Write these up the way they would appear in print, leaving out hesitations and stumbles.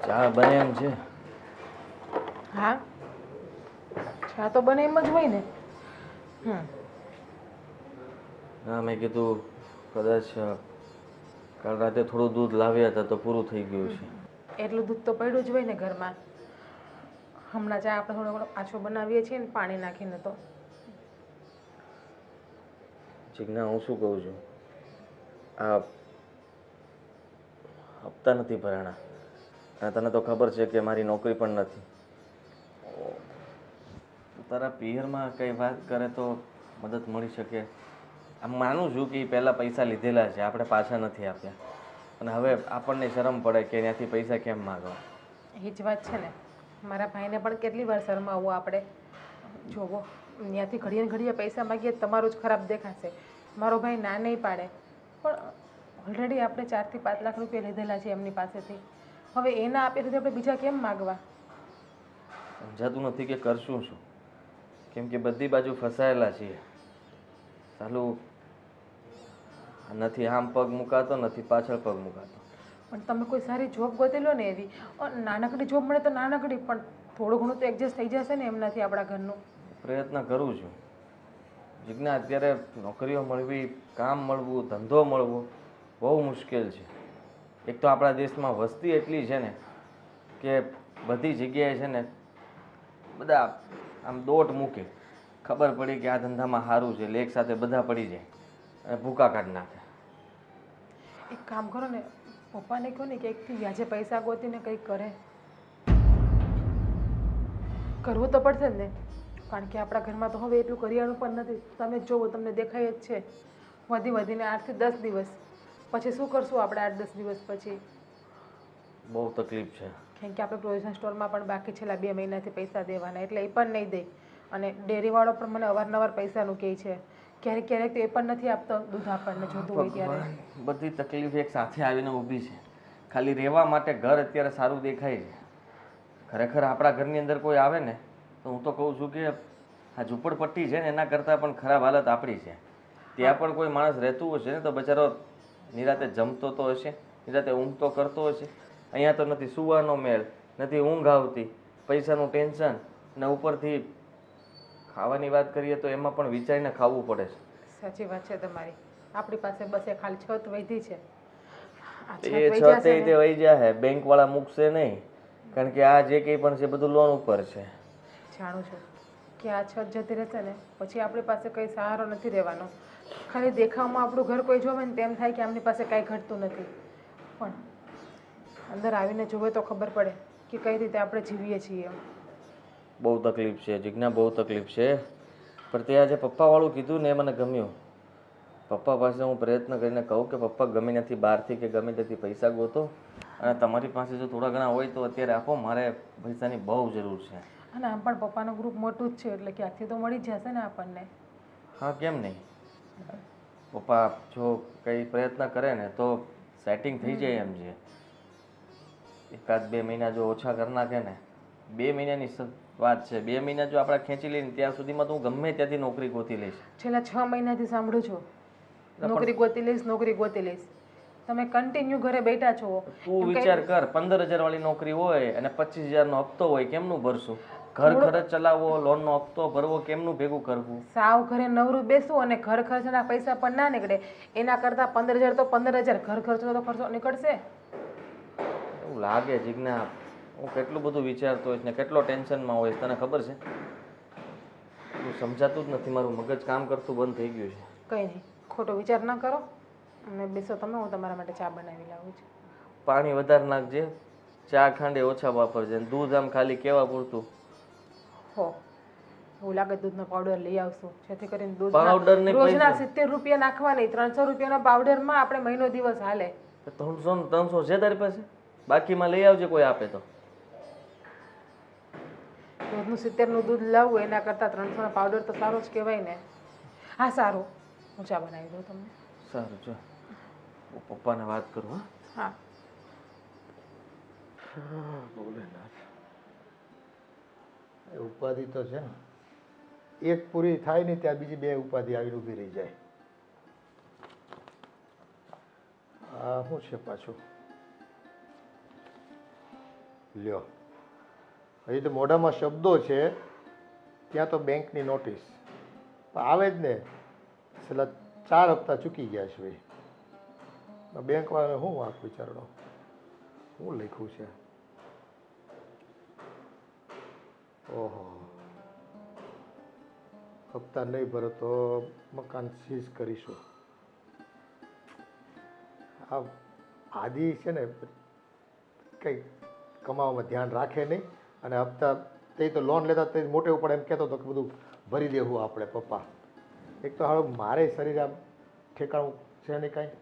ચા બને એમ છે? હા, ચા તો બને એમ જ હોય ને. હા, મેં કીધું કદાચ કાલ રાતે થોડું દૂધ લાવ્યા હતા તો પૂરું થઈ ગયું છે. એટલું દૂધ તો પડ્યું જ હોય ને ઘરમાં. હમણાં ચા આપણે થોડો ઘણો આછો બનાવીએ છીએ ને પાણી નાખીને તો. જીજ્ઞા, હું શું કહું છું, આ હપ્તા નથી ભરાણા અને તને તો ખબર છે કે મારી નોકરી પણ નથી. તારા પિયરમાં કંઈ વાત કરે તો મદદ મળી શકે. આમ માનું છું કે પહેલાં પૈસા લીધેલા છે, આપણે પાછા નથી આપ્યા અને હવે આપણને શરમ પડે કે ત્યાંથી પૈસા કેમ માગવા. એ જ વાત છે ને. મારા ભાઈને પણ કેટલી વાર શરમાવવું આપણે. જોવો, ત્યાંથી ઘડીએ ને ઘડીએ પૈસા માગીએ તમારું જ ખરાબ દેખાશે. મારો ભાઈ ના નહીં પાડે, પણ ઓલરેડી આપણે 4 થી 5 લાખ રૂપિયા લીધેલા છે એમની પાસેથી. હવે એ ના આપે તો આપણે બીજા કેમ માગવા? સમજાતું નથી કે કરશું શું, કેમ કે બધી બાજુ ફસાયેલા છીએ. ચાલું નથી આમ પગ મુકાતો, નથી પાછળ પગ મુકાતો. પણ તમે કોઈ સારી જોબ ગોતી લો ને એવી. નાનકડી જોબ મળે તો નાનકડી, પણ થોડું ઘણું તો એડજસ્ટ થઈ જશે ને એમનાથી આપણા ઘરનું. પ્રયત્ન કરું છું જીજ્ઞા. અત્યારે નોકરીઓ મળવી, કામ મળવું, ધંધો મળવો બહુ મુશ્કેલ છે. એક તો આપણા દેશમાં વસ્તી એટલી છે ને કે બધી જગ્યાએ છે ને બધા આમ દોટ મૂકે. ખબર પડી કે આ ધંધામાં સારું છે એટલે એક સાથે બધા પડી જાય અને ભૂકા કાઢી નાખે. એક કામ કરો ને, પપ્પાને કહો ને કે એકથી વ્યાજે પૈસા ગોતીને કંઈક કરે. કરવું તો પડશે જ ને, કારણ કે આપણા ઘરમાં તો હવે એટલું કરિયાણું પણ નથી. તમે જોવો, તમને દેખાય જ છે. વધીને 8 થી 10 દિવસ પછી શું કરશું આપણે? 8-10 દિવસ પછી બહુ તકલીફ છે. કેમ કે આપણે પ્રોવિઝન સ્ટોરમાં પણ બાકી છેલ્લા 2 મહિનાથી પૈસા દેવાના, એટલે એ પણ નહીં દે. અને ડેરીવાળો પણ મને અવારનવાર પૈસાનું કહે છે. ક્યારેક ક્યારેક તો એ પણ નથી આપતો દૂધ આપણને જોતું હોય ત્યારે. ભગવાન, બધી તકલીફ એક સાથે આવીને ઊભી છે. ખાલી રહેવા માટે ઘર અત્યારે સારું દેખાય છે. ખરેખર આપણા ઘરની અંદર કોઈ આવે ને તો હું તો કહું છું કે આ ઝૂંપડપટ્ટી છે ને એના કરતાં પણ ખરાબ હાલત આપણી છે. ત્યાં પણ કોઈ માણસ રહેતું હશે ને તો બચારો નિરાતે જમતો તો હશે, નિરાતે ઊંઘ તો કરતો હશે. અહીંયા તો નથી સૂવાનો મેળ, નથી ઊંઘ આવતી, પૈસાનું ટેન્શન, ને ઉપરથી ખાવાની વાત કરીએ તો એમાં પણ વિચારીને ખાવું પડે છે. સાચી વાત છે તમારી. આપણી પાસે બસ એ ખાલી છત વધી છે. આ છત એ વહી છ જશે ને. તે વહી જાય, બેંકવાળા મૂકશે નહીં, કારણ કે આ જે કંઈ પણ છે બધું લોન ઉપર છે. જાણું છું કે આ છત જતી રહેશે ને પછી આપણી પાસે કંઈ સહારો નથી રહેવાનો. ખાલી દેખાવમાં આપણું ઘર કોઈ જોવે ને તેમ થાય કે આમની પાસે કાંઈ ઘટતું નથી, પણ અંદર આવીને જુએ તો ખબર પડે કે કઈ રીતે આપણે જીવીએ છીએ. બહુ તકલીફ છે જીજ્ઞા, બહુ તકલીફ છે. પણ તે આજે પપ્પાવાળું કીધું ને એ મને ગમ્યું. પપ્પા પાસે હું પ્રયત્ન કરીને કહું કે પપ્પા ગમે ત્યાંથી બહારથી કે ગમે ત્યાંથી પૈસા ગોતો અને તમારી પાસે જો થોડા ઘણા હોય તો અત્યારે આપો, મારે પૈસાની બહુ જરૂર છે. અને આમ પણ પપ્પાનું ગ્રુપ મોટું જ છે એટલે ક્યાંથી તો મળી જ જશે ને આપણને. હા, કેમ નહીં. પપ્પા જો કંઈ પ્રયત્ન કરે ને તો સેટિંગ થઈ જાય એમ છે. 1-2 મહિના જો ઓછા કરી નાખે ને, 2 મહિનાની વાત છે, 2 મહિના જો આપણે ખેંચી લઈને ત્યાં સુધીમાં તો હું ગમે ત્યાંથી નોકરી ગોતી લઈશ. છેલ્લા 6 મહિનાથી સાંભળું છું નોકરી ગોતી લઈશ, નોકરી ગોતી લઈશ. તમે કન્ટિન્યુ ઘરે બેઠા છો. તું વિચાર કર, 15,000 વાળી નોકરી હોય અને 25,000 નો હપ્તો હોય, કેમનું ભરશું? ઘર ખર્ચ ચલાવવો, લોનનો હપ્તો ભરવો, કેમનું ભેગું કરવું? સાવ ઘરે નવરું બેસવું અને ઘર ખર્ચના પૈસા પણ ના નીકળે. એના કરતાં 15,000 તો 15,000 ઘર ખર્ચનો તો ખર્ચો નીકળશે. એવું લાગે જીજ્ઞા, હું કેટલું બધું વિચારતો હોઈશ ને કેટલો ટેન્શનમાં હોઈશ તને ખબર છે? તું સમજાતું જ નથી, મારું મગજ કામ કરતું બંધ થઈ ગયું છે. કંઈ નહીં, ખોટો વિચાર ન કરો અને બેસો તમે, હું તમારા માટે ચા બનાવી લાવું છું. પાણી વધારે નાખજે, ચા ખાંડે ઓછા વાપરજે, દૂધ આમ ખાલી કેવા પૂરતું. હો, એવું લાગે દૂધનો પાવડર લઈ આવશું જેથી કરીને પાવડર દૂધના ને રોજના પૈસા 70 રૂપિયા નાખવા નહીં, 300 રૂપિયાના પાવડરમાં આપણે મહિનો દિવસ હાલે. 300 છે તારી પાસે? બાકીમાં લઈ આવજે કોઈ આપે તો. રોજનું 70નું દૂધ લાવવું એના કરતાં 300નો પાવડર તો સારો જ કહેવાય ને. હા સારું, હું ચા બનાવી દઉં તમને. સારું, જો હું પપ્પાને વાત કરું. હા. ભોલેનાથ, એ ઉપાધિ તો છે ને, એક પૂરી થાય ને ત્યાં બીજી 2 ઉપાધિ આવીને ઊભી રહી જાય. આ શું છે પાછું? લ્યો, હજી તો મોઢામાં શબ્દો છે, ત્યાં તો બેંકની નોટિસ આવે જ ને. છેલ્લા 4 હપ્તા ચૂકી ગયા છે ભાઈ. બેંકવાળાને શું વાંક વિચારડો, શું લખ્યું છે? ઓહો, હપ્તા નહીં ભરો તો મકાન સીઝ કરીશું. આ આદિ છે ને કંઈ કમાવામાં ધ્યાન રાખે નહીં, અને હપ્તા તે તો લોન લેતા તે મોટે ઉપર એમ કહેતો હતો કે બધું ભરી દેવું આપણે પપ્પા. એક તો હાલો મારે શરીર આમ ઠેકાણું છે નહીં કાંઈ,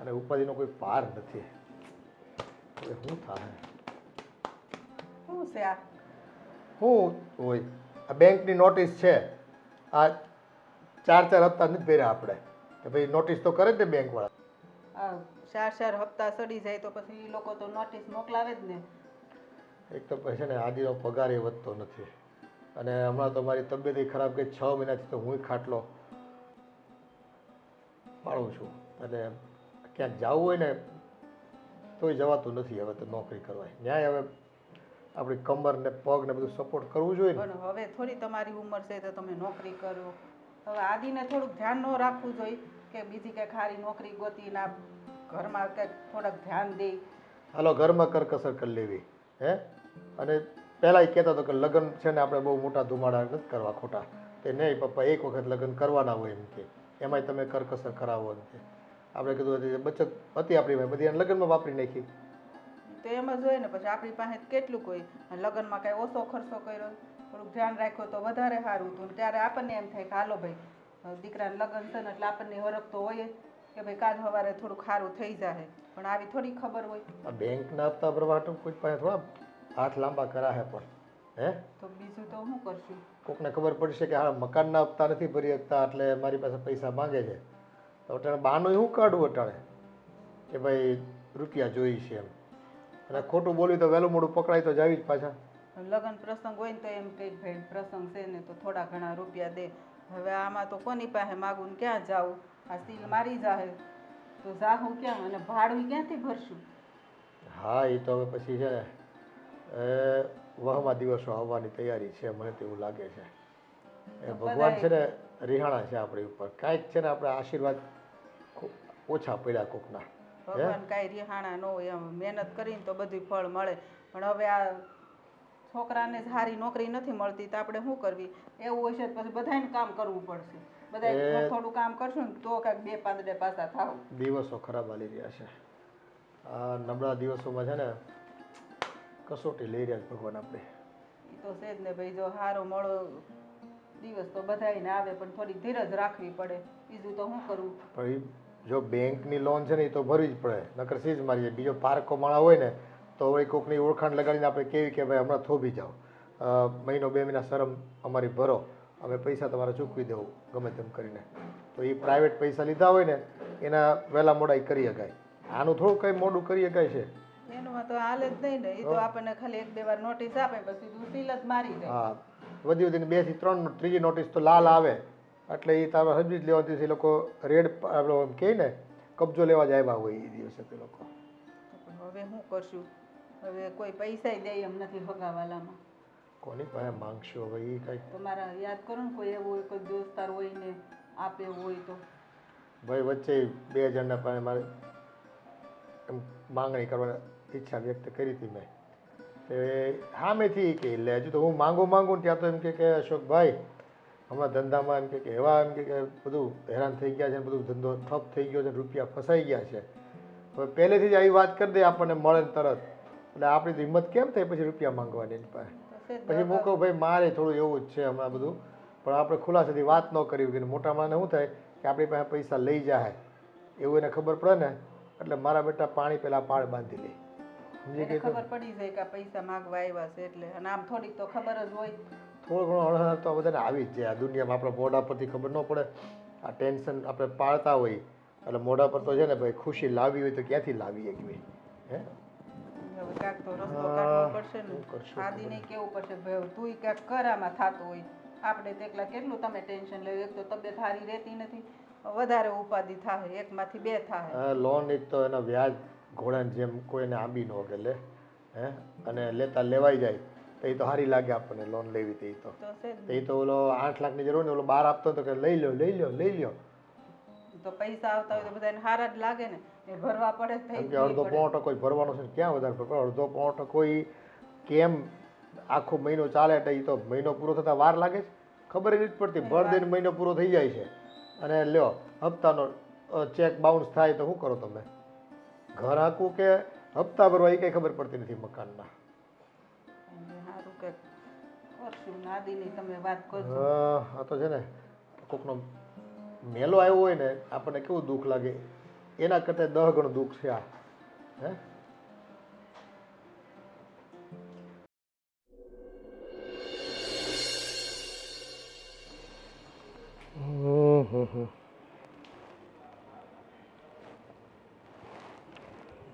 અને ઉપાધિનો કોઈ પાર નથી. હવે શું થાય? શું છે આ? શું હોય? આ બેંકની નોટિસ છે. આ 4 હપ્તા નથી ભર્યા આપણે, કે ભાઈ નોટિસ તો કરે જ ને બેંકવાળા. આ 4 હપ્તા સડી જાય તો પછી એ લોકો તો નોટિસ મોકલાવે જ ને. એક તો પછી ને આદિનો પગાર એ વધતો નથી, અને હમણાં તો મારી તબિયત ખરાબ ગઈ. 6 મહિનાથી તો હું ખાટલો પાડું છું, અને ક્યાંક જવું હોય ને તોય જવાતું નથી. હવે તો નોકરી કરવાય ન્યાય. હવે આપણી કમર ને પગ ને બધું સપોર્ટ કરવું જોઈએ ને. પણ હવે થોડી તમારી ઉંમર છે તો તમે નોકરી કરો. હવે આદિને થોડુંક ધ્યાન ન રાખવું જોઈએ કે બીજી કંઈક સારી નોકરી ગોતી ના ઘરમાં કંઈક થોડાક ધ્યાન દે. હાલો ઘરમાં કરકસર કરી લેવી હે. અને પહેલાં એ કહેતા હતો કે લગ્ન છે ને આપણે બહુ મોટા ધુમાડા નથી કરવા ખોટા. તે નહીં પપ્પા, એક વખત લગ્ન કરવાના હોય એમ કે, એમાંય તમે કરકસર કરાવો એમ કે. આપણે કીધું બચત હતી આપણી પાસે, બધી લગ્નમાં વાપરી નાખી. તો એમ જ હોય ને. પછી આપણી પાસે કેટલું કોઈ લગ્નમાં કાંઈ ઓછો ખર્ચો કર્યો, થોડુંક ધ્યાન રાખ્યો તો વધારે સારું હતું. ત્યારે આપણને એમ થાય કે હાલો ભાઈ દીકરાને લગ્ન છે ને એટલે આપણને હરખ તો હોય જ કે ભાઈ કાલ સવારે થોડુંક સારું થઈ જાય. પણ આવી થોડી ખબર હોય. આ બેંકના હપ્તા ભરવા કોઈ પાસે થોડા હાથ લાંબા કરાશે પણ હે. તો બીજું તો શું કરશું? કોકને ખબર પડશે કે હા મકાનના હપ્તા નથી ભરી શકતા એટલે મારી પાસે પૈસા માંગે છે, તો અટાણે બહાનું શું કાઢવું અટાણે કે ભાઈ રૂપિયા જોઈ છે એમ. અને ખોટું બોલ્યું તો વહેલું મોડું પકડાય તો જાવી જ પાછા. લગ્ન પ્રસંગ હોય ને તો એમ કંઈક ભાઈ પ્રસંગ છે ને તો થોડા ઘણા રૂપિયા દે. હવે આમાં તો કોની પાસે માગું ને ક્યાં જાવું? આ સીલ મારી જાહે તો જાહું ક્યાં, અને ભાડું ક્યાંથી ભરશું? હા એ તો હવે પછી છે ને વહમાં દિવસો આવવાની તૈયારી છે, મને તો એવું લાગે છે. એ ભગવાન છે ને રિહાણા છે આપણી ઉપર. કાંઈક છે ને આપણે આશીર્વાદ ઓછા પડ્યા કોકના. ભગવાન કાંઈ રિહાણા ન હોય. એમ મહેનત કરીને તો બધું ફળ મળે. પણ હવે આ છોકરાને સારી નોકરી નથી મળતી તો આપણે શું કરવી? એવું હશે તો પછી બધાને કામ કરવું પડશે. બધા થોડું કામ કરશું ને તો કાંઈક 2 પાંદડે પાછા થાવ. દિવસો ખરાબ હાલી રહ્યા છે. આ નબળા દિવસોમાં છે ને કસોટી લઈ રહ્યા છે ભગવાન આપણે. એ તો છે જ ને ભાઈ. જો સારો મળો દિવસ તો બધાને આવે, પણ થોડીક ધીરજ રાખવી પડે. બીજું તો શું કરવું? પણ જો બેંકની લોન છે ને એ તો ભરવી જ પડે, નકર સીજ મારીએ. બીજો પારકો માણા હોય ને તો વળી કોકની ઓળખાણ લગાડીને આપણે કેવી કે ભાઈ હમણાં થોભી જાઓ, મહિનો 2 મહિના શરમ અમારી ભરો, અમે પૈસા તમારે ચૂકવી દેવું ગમે તેમ કરીને. તો એ પ્રાઇવેટ પૈસા લીધા હોય ને એના વહેલા મોડા કરી શકાય. આનું થોડું કંઈ મોડું કરી શકાય છે? એનું તો હાલ જ નહીં ને. એ તો આપણને ખાલી 1-2 વાર નોટિસ આપે પછી સીલ જ મારી દે. હા, વધી વધીને 2 થી 3 ત્રીજી નોટિસ તો લાલ આવે એટલે એ તારો સમજી જ લેવાથી એ લોકો રેડ આપણો એમ કહે ને કબજો લેવા જ આવ્યા હોય એ દિવસે તે લોકો. પણ હવે શું કરશું? હવે કોઈ પૈસા દે એમ નથી ભગાવાલામાં. કોની પાસે માંગશો હવે? એ કંઈક તમારા યાદ કરો ને કોઈ એવું હોય, કોઈ દોસ્તાર હોય ને આપે હોય તો. ભાઈ વચ્ચે 2 જણના પાસે મારે એમ માંગણી કરવાની ઈચ્છા વ્યક્ત કરી હતી મેં. તે સામેથી કે એટલે હજુ તો હું માંગું ને ત્યાં તો એમ કે અશોકભાઈ હમણાં ધંધામાં એમ કે એવા એમ કે બધું હેરાન થઈ ગયા છે, બધું ધંધો ઠપ થઈ ગયો છે, રૂપિયા ફસાઈ ગયા છે. હવે પહેલેથી જ આવી વાત કરી દે આપણને મળે ને તરત, એટલે આપણી હિંમત કેમ થાય પછી રૂપિયા માંગવાની એની પાસે? પછી હું કહું ભાઈ મારે થોડું એવું જ છે હમણાં બધું, પણ આપણે ખુલાસાથી વાત ન કરવી કે મોટા માણસને શું થાય કે આપણી પાસે પૈસા લઈ જાય એવું એને ખબર પડે ને, એટલે મારા બેટા પાણી પહેલાં પાળ બાંધી લે. એને ખબર પડી જાય કે આ પૈસા માંગવા આવ્યા છે એટલે. અને આમ થોડીક તો ખબર જ હોય. થોડો ઘણો અણહર તો બધાને આવી જ જાય આ દુનિયામાં. આપણે મોઢા પરથી ખબર ન પડે. આ ટેન્શન આપણે પાળતા હોય એટલે મોઢા પર તો છે ને ભાઈ ખુશી લાવી હોય તો ક્યાંથી લાવી શકીએ હે? હવે કાંઈક તો રસ્તો કાઢવો પડશે ને. આદિને કેવું પડશે ભાઈ તું કાંઈક કર આમાં થતું હોય. આપણે તો એકલા કેટલું તમે ટેન્શન લેવું? એક તો તબિયત સારી રહેતી નથી, વધારે ઉપાધિ થાય, 1માંથી 2 થાય. લોન એક તો એના વ્યાજ ઘોડાની જેમ કોઈને આંબી ન ગયેલે હે અને લેતા લેવાઈ જાય તો એ તો સારી લાગે આપણને લોન લેવી તો તો છે જ તો એ તો ઓલો 8 લાખની જરૂર ને ઓલો 12 આપતો હતો કે લઈ લો લઈ લો લઈ લો. ને. તો પૈસા આવતા હોય તો બધાને હારા જ લાગે ને એ ભરવા પડે તો કેમ કે અડધો પોણો ટકો ભરવાનો છે ને ક્યાં વધારે ભરવાનો? અડધો પોણો ટકો ઈ કેમ આખો મહિનો ચાલે એટલે એ તો મહિનો પૂરો થતા વાર લાગે છે ખબર જ નથી પડતી. ભર દઈને મહિનો પૂરો થઈ જાય છે અને લ્યો હપ્તાનો ચેક બાઉન્સ થાય તો શું કરો તમે? ઘર આખું કે હપ્તા ભરવા એ કંઈ ખબર પડતી નથી મકાનના. સારું કે કરશું નાદીની તમે વાત કરજો. આ તો છે ને કોકનો મેલો આવ્યો હોય ને આપણને કેવું દુઃખ લાગે એના કરતાં 10 ગણું દુઃખ છે આ. હે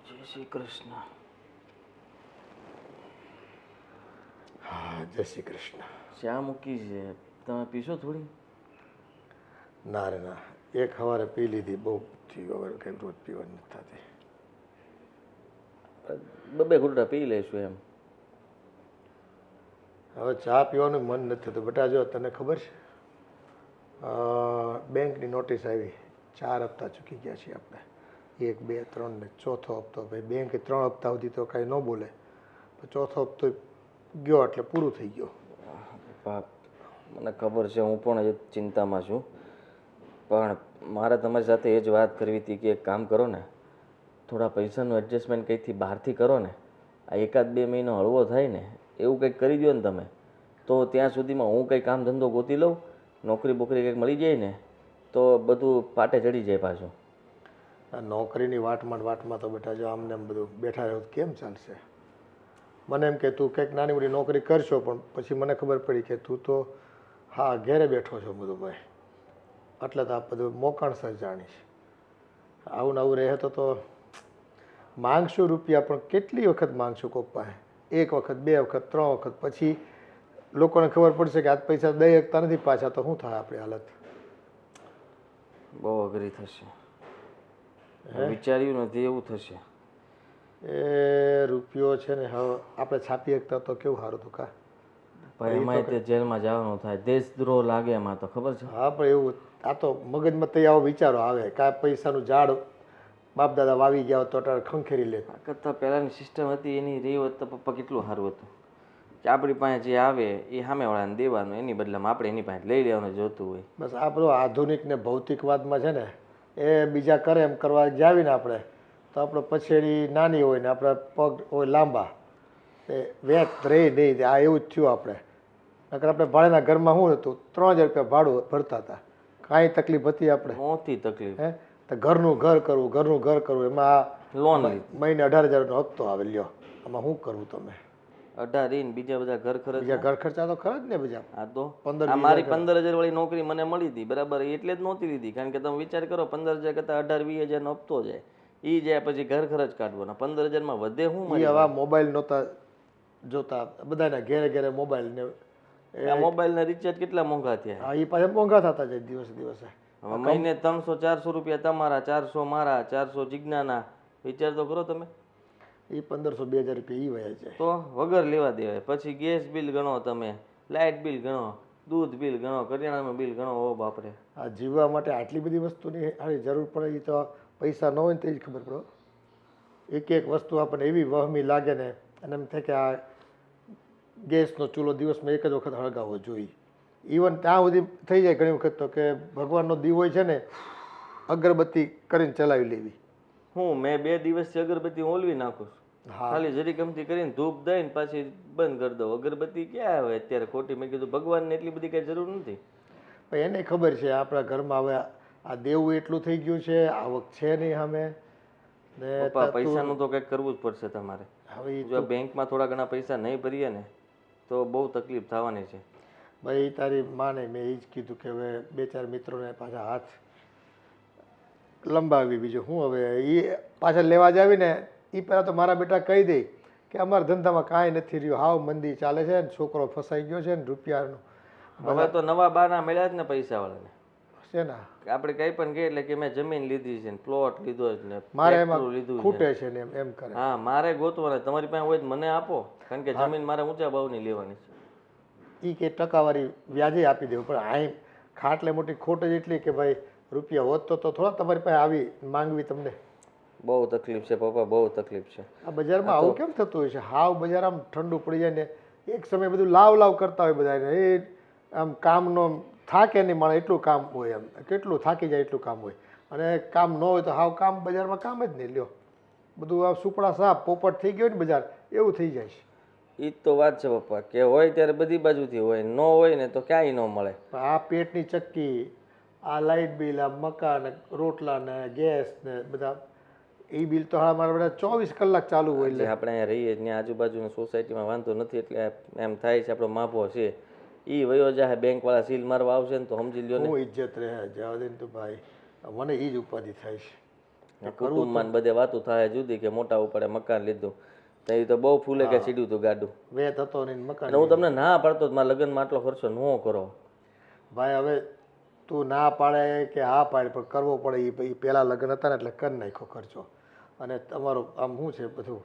જય શ્રી કૃષ્ણ. હા જય શ્રી કૃષ્ણ. ચા મૂકી છે, તમે પીશો થોડી? ના રે ના, એક સવારે પી લીધી બહુ થયું, હવે કંઈ રોજ પીવાની નથી થતી. બબે ઘૂંટડા પી લઈશું એમ. હવે ચા પીવાનું મન નથી થતું બેટા. જો તને ખબર છે બેંકની નોટિસ આવી, 4 હપ્તા ચૂકી ગયા છીએ આપણે, 1, 2, 3 ને ચોથો હપ્તો. ભાઈ બેંકે 3 હપ્તા સુધી તો કાંઈ ન બોલે, પણ ચોથો હપ્તો ગયો એટલે પૂરું થઈ ગયું. બાપ, મને ખબર છે, હું પણ એ ચિંતામાં છું, પણ મારે તમારી સાથે એ જ વાત કરવી હતી કે એક કામ કરો ને, થોડા પૈસાનું એડજસ્ટમેન્ટ કંઈકથી બહારથી કરો ને. આ 1-2 મહિનો હળવો થાય ને એવું કંઈક કરી દો ને તમે, તો ત્યાં સુધીમાં હું કંઈ કામ ધંધો ગોતી લઉં, નોકરી બોકરી કંઈક મળી જાય ને તો બધું પાટે ચડી જાય પાછું. આ નોકરીની વાટમાં તો બેટા જો આમને એમ બધું બેઠા રહેવું કેમ ચાલશે? મને એમ કે તું કંઈક નાની મોટી નોકરી કરશો, પણ પછી મને ખબર પડી કે તું તો હા ઘેરે બેઠો છો બધું ભાઈ, એટલે તો આ બધું મોકાણસર જાણીશ. આવું ને આવું રહે તો માંગશું રૂપિયા, પણ કેટલી વખત માંગશું કોક પાસે? 1 વખત, 2 વખત, 3 વખત, પછી લોકોને ખબર પડશે કે આ પૈસા દઈ શકતા નથી પાછા, તો શું થાય આપણી હાલત? બહુ અઘરી થશે, વિચાર્યું નથી એવું થશે. એ રૂપિયો છે ને હવે આપણે છાપી શકતા તો કેવું સારું હતું કા ભાઈ? એમાં તે જેલમાં જવાનું થાય, દેશદ્રોહ લાગે એમાં તો ખબર છે. હા પણ એવું આ તો મગજમાં તો આવો વિચારો આવે કે આ પૈસાનું ઝાડ બાપ દાદા વાવી ગયા હોત તો અત્યારે ખંખેરી લે. આ કરતાં પહેલાંની સિસ્ટમ હતી એની રહી હોત તો પપ્પા કેટલું સારું હતું કે આપણી પાસે જે આવે એ સામેવાળાને દેવાનું, એની બદલામાં આપણે એની પાસે લઈ લેવાનું જોતું હોય. બસ આ બધું આધુનિક ને ભૌતિકવાદમાં છે ને એ બીજા કરે એમ કરવા જાવીને આપણે તો આપણે પછેડી નાની હોય ને આપણા પગ હોય લાંબા, એ વેત રહી નહીં. આ એવું જ થયું આપણે. નકર આપણે ભાડાના ઘરમાં શું હતું, 3000 રૂપિયા ભાડું ભરતા હતા, કાંઈ તકલીફ હતી આપણે? મોટી તકલીફ. હે તો ઘરનું ઘર કરવું એમાં લોન લીધી, મહિને 18,000નો હપ્તો આવે. લ્યો આમાં શું કરવું તમે? 18 બીજા બધા ઘર ખર્ચ. બીજા ઘર ખર્ચા તો ખરા જ ને બીજા. હા તો 15,000 આ મારી 15,000 વાળી નોકરી મને મળી હતી બરાબર, એટલે જ નહોતી લીધી, કારણ કે તમે વિચાર કરો 15,000 કરતાં 18-20,000 નો હપ્તો જાય, એ જાય પછી ઘર ખર્ચ કાઢવાના, 15,000માં વધે શું? એ હવે મોબાઈલ નહોતા જોતા, બધાના ઘેરે મોબાઈલ ને આ મોબાઈલના રિચાર્જ કેટલા મોંઘા થયા. હા એ પાછા મોંઘા થતા જાય દિવસે દિવસે. હવે મહિને 300-400 રૂપિયા તમારા, 400 મારા, 400 જીજ્ઞાના. વિચાર તો કરો તમે. એ 1500-2000 રૂપિયા વયા જાય તો વગર લેવા દેવાય. પછી ગેસ બિલ ગણો તમે, લાઇટ બિલ ગણો, દૂધ બિલ ગણો, કરિયાણાનું બિલ ગણો. ઓ બાપરે, આ જીવવા માટે આટલી બધી વસ્તુની આની જરૂર પડે એ તો પૈસા ન હોય ને તે જ ખબર પડે. એક વસ્તુ આપણને એવી વહમી લાગે ને, અને એમ થાય કે આ ગેસનો ચૂલો દિવસમાં 1 જ વખત હળગાવવો જોઈએ. ઇવન ત્યાં સુધી થઈ જાય ઘણી વખત તો કે ભગવાનનો દીવો હોય છે ને અગરબત્તી કરીને ચલાવી લેવી. હું મેં 2 દિવસથી અગરબત્તી ઓલવી નાખું છું. હા ખાલી જરી ગમતી કરીને ધૂપ દઈને પાછી બંધ કરી દઉં. અગરબત્તી ક્યાં આવે અત્યારે ખોટી? મેં કીધું ભગવાનને એટલી બધી કઈ જરૂર નથી. પણ એને ખબર છે આપણા ઘરમાં હવે આ દેવું એટલું થઈ ગયું છે, આવક છે નહીં સામે ને. પપ્પા પૈસાનું તો કંઈક કરવું જ પડશે તમારે. હવે જો બેંકમાં થોડા ઘણા પૈસા નહીં ભરીએ ને તો બહુ તકલીફ થવાની છે. ભાઈ તારી માને મેં એ જ કીધું કે હવે 2-4 મિત્રોને પાછા હાથ લંબાવી. બીજું હું હવે એ પાછા લેવા જ આવીને એ પહેલાં તો મારા બેટા કહી દે કે અમારા ધંધામાં કાંઈ નથી રહ્યું, હાવ મંદી ચાલે છે ને, છોકરો ફસાઈ ગયો છે ને રૂપિયાનું. હવે તો નવા બાના મળ્યા જ ને પૈસાવાળાને. શેના આપણે કંઈ પણ કહીએ એટલે કે મેં જમીન લીધી છે ને પ્લોટ લીધો છે ને મારે tractor એમાં લીધું છે ખૂટે છે ને એમ કરે હા મારે ગોતવાના તમારી પાસે હોય તો મને આપો કારણ કે જમીન મારે ઊંચા ભાવની લેવાની છે એ કે ટકાવારી વ્યાજે આપી દેવું પણ અહીં ખાટલે મોટી ખોટ જ એટલી કે ભાઈ રૂપિયા હોત તો થોડા તમારી પાસે આવી માંગવી તમને બહુ તકલીફ છે પપ્પા બહુ તકલીફ છે આ બજારમાં આવું કેમ થતું હોય છે હાવ બજાર આમ ઠંડુ પડી જાય ને એક સમય બધું લાવ કરતા હોય બધા એ આમ કામનો થાકે નહીં માણે એટલું કામ હોય એમ કેટલું થાકી જાય એટલું કામ હોય અને કામ ન હોય તો હાવ કામ બજારમાં કામ જ નહીં લ્યો બધું આ સુપડા સાપ પોપટ થઈ ગયો ને બજાર એવું થઈ જાય છે એ જ તો વાત છે પપ્પા કે હોય ત્યારે બધી બાજુથી હોય ન હોય ને તો ક્યાંય ન મળે પણ આ પેટની ચક્કી આ લાઇટ બિલ આ મકાન ને રોટલા ને ગેસ ને બધા એ બિલ તો હાલ મારા બધા 24 કલાક ચાલુ હોય એટલે આપણે અહીંયા રહીએ ત્યાં આજુબાજુની સોસાયટીમાં વાંધો નથી એટલે એમ થાય છે આપણો માપો છે એ વયો જાય બેંકવાળા સીલ મારવા આવશે ને તો સમજી લ્યો ને હું ઇજ્જત રહે જવા દે ને તો ભાઈ મને એ જ ઉપાધિ થાય છે કુટુંબમાં બધે વાતું થાય જુદી કે મોટા ઉપાડે મકાન લીધું તો એ તો બહુ ફૂલે કે સીડ્યું હતું ગાડું વેત હતો ને મકાન અને હું તમને ના પાડતો મારા લગ્નમાં આટલો ખર્ચો ન કરો ભાઈ હવે તું ના પાડે કે હા પાડે પણ કરવો પડે એ પહેલાં લગ્ન હતા ને એટલે કરી નાખ્યો ખર્ચો અને તમારું આમ શું છે બધું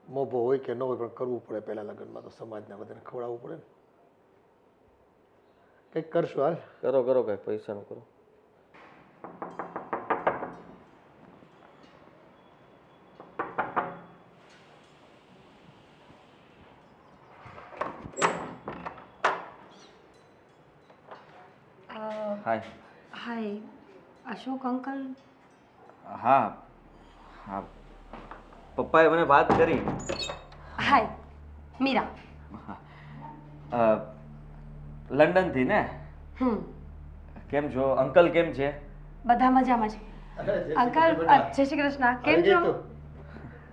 મોભો હોય કે ન હોય પણ કરવું પડે પહેલાં લગ્નમાં તો સમાજના બધાને ખવડાવવું પડે ને કંઈક કરશું હાલ કરો કરો કંઈક પૈસાનું કરો હાય હાય અશોક અંકલ હા હા પપ્પાએ મને વાત કરી હાય મીરા લંડનથી ને કેમ છો અંકલ કેમ છે બધા મજામાં છે અંકલ જય શ્રી કૃષ્ણ કેમ છો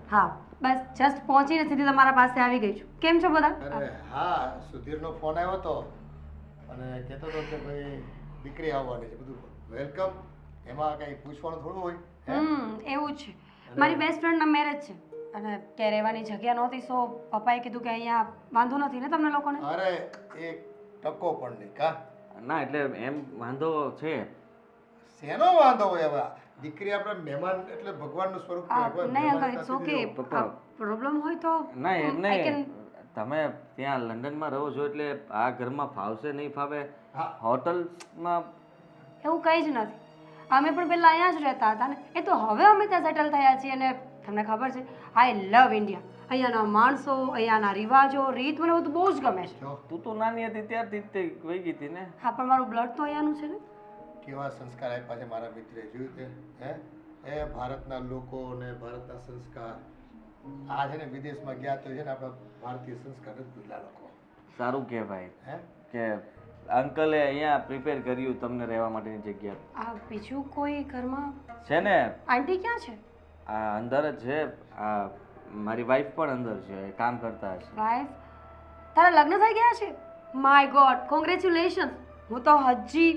હા બસ જસ્ટ પહોંચીને સીધી તમારા પાસે આવી ગઈ છું કેમ છો બધા અરે હા સુધીરનો ફોન આવ્યો હતો અને કહેતો હતો કે ભાઈ દીકરી આવવાની છે બધું વેલકમ એમાં કંઈ પૂછવાનું થોડું હોય એવું જ છે મારી બેસ્ટ ફ્રેન્ડના મેરેજ છે અને કે રહેવાની જગ્યા નહોતી સો પપ્પાએ કીધું કે અહીંયા વાંધો નથી ને તમને લોકોને અરે એક ટકો પણ નહીં કા ના એટલે એમ વાંધો છે શેનો વાંધો હોય હવે દીકરી આપણે મહેમાન એટલે ભગવાનનું સ્વરૂપ કહેવાય. નહીં અંકલ ઇટ્સ મહેમાન ઓકે પપ્પા. પ્રોબ્લેમ હોય તો ના એમ I can- નહીં તમે ત્યાં લંડનમાં રહો છો એટલે આ ઘરમાં ફાવશે નહીં ફાવે હા. હોટલમાં એવું કંઈ જ નથી અમે પણ પહેલાં અહીંયા જ રહેતા હતા ને એ તો હવે અમે ત્યાં સેટલ થયા છીએ અને તમને ખબર છે આઈ લવ ઇન્ડિયા અહીંયાના માણસો અહીંયાના રિવાજો રીત મને બધું બહુ જ ગમે છે જો તું તો નાની હતી ત્યારથી જ તે વહી ગઈ હતી ને હા પણ મારું બ્લડ તો અહીંયાનું છે ને કેવા સંસ્કાર આપ્યા છે મારા મિત્રે જોયું તે હે એ ભારતના લોકો ને ભારતના સંસ્કાર આ છે ને વિદેશમાં ગયા તો છે ને આપણા ભારતીય સંસ્કાર જ ભૂલા લોકો સારું કહેવાય હે કે અંકલે અહીંયા પ્રિપેર કર્યું તમને રહેવા માટેની જગ્યા આ બીજું કોઈ ઘરમાં છે ને આંટી ક્યાં છે આ અંદર જ છે આ મારી વાઈફ પણ અંદર છે એ કામ કરતા હશે વાઈફ તારા લગ્ન થઈ ગયા છે માય ગોડ કોંગ્રેચ્યુલેશન હું તો હજી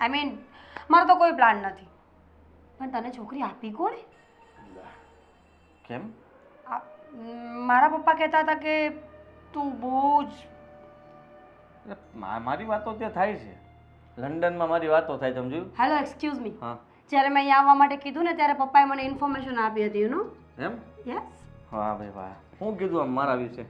આઈ મીન મારો તો કોઈ પ્લાન નથી પણ તને છોકરી આપી કોણે કેમ મારા પપ્પા કહેતા હતા કે તું બહુ જ એટલે મારી વાતો ત્યાં થાય છે લંડનમાં મારી વાતો થાય સમજ્યું હેલો એક્સક્યુઝ મી હા જ્યારે મેં અહીંયા આવવા માટે કીધું ને ત્યારે પપ્પાએ મને ઇન્ફોર્મેશન આપી હતી યુ નો એમ યસ હા ભાઈ વાહ શું કીધું આમ મારા વિશે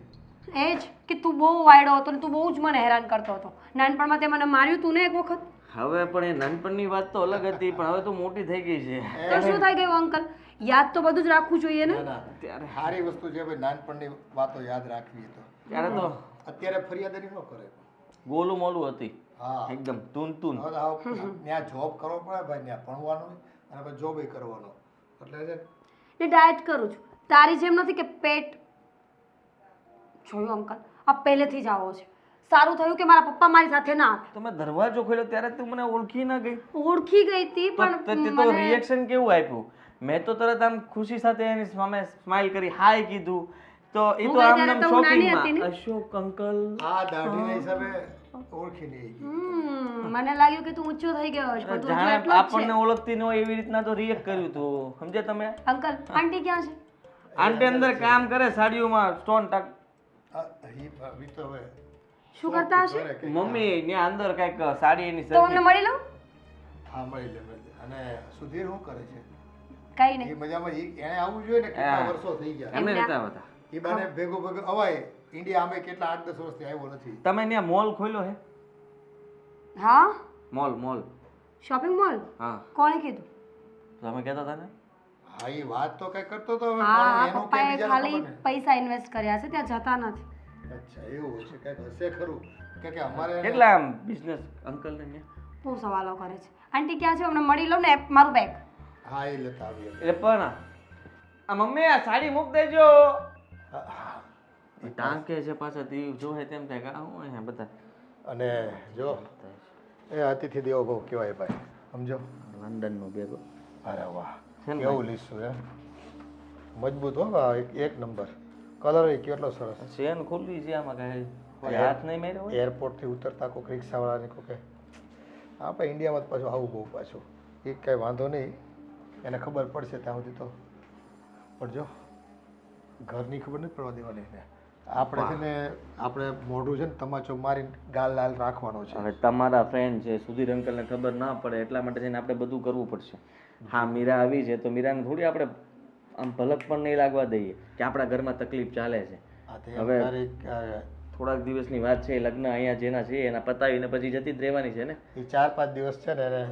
એ જ કે તું બહુ વાયડો હતો ને તું બહુ જ મને હેરાન કરતો હતો નાનપણમાં તે મને માર્યું તું ને એક વખત હવે પણ એ નાનપણની વાત તો અલગ હતી પણ હવે તો મોટી થઈ ગઈ છે તો શું થઈ ગયું અંકલ યાદ તો બધું જ રાખવું જોઈએ ને ના ના સારી વસ્તુ છે ભાઈ નાનપણની વાતો યાદ રાખવી તો ત્યારે તો અત્યારે ફરિયાદની ન કરે ગોલું મોલું હતી હા એકદમ તૂન તૂન હવે તો ત્યાં જોબ કરવો પડે ભાઈ ત્યાં ભણવાનું અને પછી જોબ કરવાનો એટલે છે ને ડાયટ કરું છું તારી જેમ નથી કે પેટ જોયું અંકલ આ પહેલેથી જ આવો છે સારું થયું કે મારા પપ્પા મારી સાથે ના આવે તમે દરવાજો ખોલ્યો ત્યારે તું મને ઓળખી ના ગઈ ઓળખી ગઈ હતી તો પણ તે તો મને રિએક્શન કેવું આપ્યું મેં તો તરત આમ ખુશી સાથે એની સામે સ્માઈલ કરી હાય કીધું તો એ હું તો ગઈ આમ ત્યારે નામ તો હું નાની હતી શોપિંગમાં ને. અશોક અંકલ આ દાઢીના હિસાબે ઓળખી નહીં મને લાગ્યું કે તું ઊંચો થઈ ગયો છે પણ તું હજુ જાણે એટલો જ આપણને ઓળખતી ન હોય એવી રીતના તો રિએક્ટ કર્યું તું સમજે તમે છે અંકલ આંટી ક્યાં છે આંટી અંદર કામ કરે સાડીઓમાં સ્ટોન ટાક તો હવે શું કરતા હશે મમ્મી ત્યાં અંદર કઈક સાડી એની તો અમને સરખી મળી લઉં હા મળી લે. અને સુધીર શું કરે છે? કઈ એ નહીં. મજામાં એને આવવું જોઈએ ને, કેટલા વર્ષો થઈ ગયા. એમને એમના- રહેતા હતા. એ બાને ભેગો અવાય. ઇન્ડિયા અમે કેટલા 8-10 વર્ષથી આવ્યો નથી. તમે ત્યાં મોલ ખોલ્યો હે? હા, મોલ શોપિંગ મોલ હા, કોણે કીધું? તમે કહેતા હતા ને. હા એ વાત તો કઈ કરતો તો હવે હા, પણ એનું પપ્પાએ કઈ બીજાને ખાલી ખબર નહીં. પૈસા ઇન્વેસ્ટ કર્યા છે, ત્યાં જતા નથી. અચ્છા એવું છે, કઈક હશે ખરું. કે અમારે એને- કેટલા આમ બિઝનેસ અંકલ ને ત્યાં? બહુ સવાલો કરે છે. આંટી ક્યાં છે? હમણાં મળી લઉં ને મારું બેગ. હા એ લેતા આવીએ. એટલે પણ આ મમ્મી આ સાડી મૂક દેજો. ટાંકે છે પાછા તી જોહે તેમ થાય કે આ હું અહીંયા બધા અને જો એ અતિથિ દેવો બહુ કહેવાય ભાઈ, સમજો. લંડન નું બેગો અરે વાહ, છે ને કેવું લીસું હે, મજબૂત હો આ, એક નંબર. કલર એ કેટલો સરસ. ચેન ખુલ્લી છે આમાં કઈ કોઈ હાથ નહીં માર્યો હોય? એરપોર્ટ થી ઉતરતા કોઈક રિક્ષાવાળાને કોકે આપણે ઇન્ડિયામાં જ પાછું આવું બહુ પાછું. એ કાંઈ વાંધો નહીં, એને ખબર પડશે ત્યાં સુધી તો. પણ જો ઘરની ખબર નથી પડવા દેવાની ને. આપણે છે ને આપણે મોઢું છે ને તમાચો મારીને ગાલ લાલ રાખવાનો છે. હવે તમારા ફ્રેન્ડ છે સુધીર અંકલને ખબર ના પડે એટલા માટે થઈને આપણે બધું કરવું પડશે. હા મીરા આવી છે તો મીરાને થોડી આપણે આમ ભલક પણ નહીં લાગવા દઈએ કે આપણા ઘરમાં તકલીફ ચાલે છે. આ તે હવે તારીખ થોડાક દિવસની વાત છે, લગ્ન અહીંયા જેના છે એના પતાવીને પછી જતી જ રહેવાની છે ને. એ 4-5 દિવસ છે ને એને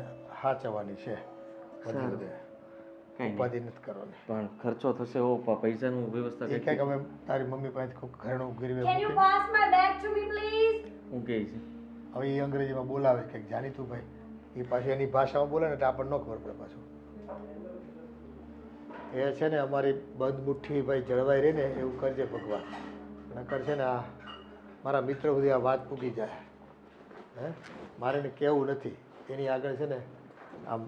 હાચવવાની છે. સારું. બધે કઈ નહીં. ઉપાધિ નથી કરવાની. પણ ખર્ચો થશે હો પૈસાનું વ્યવસ્થા એ કઈ કંઈક હવે તારી મમ્મી પાસેથી કોઈક ઘરેણું ગીરવે Can you મૂકી. pass my bag to me please? હું કહે છે. હવે એ અંગ્રેજીમાં બોલાવે કંઈક જાણીતું ભાઈ, એ પાછી એની ભાષામાં બોલે ને એટલે આપણને ન ખબર પડે પાછું. એ છે ને અમારી બંધ મુઠ્ઠી ભાઈ જળવાઈ રહે ને એવું કરજે ભગવાન. નકર છે ને આ મારા મિત્ર બધી આ વાત પૂગી જાય. હે મારે એને કહેવું નથી, એની આગળ છે ને આમ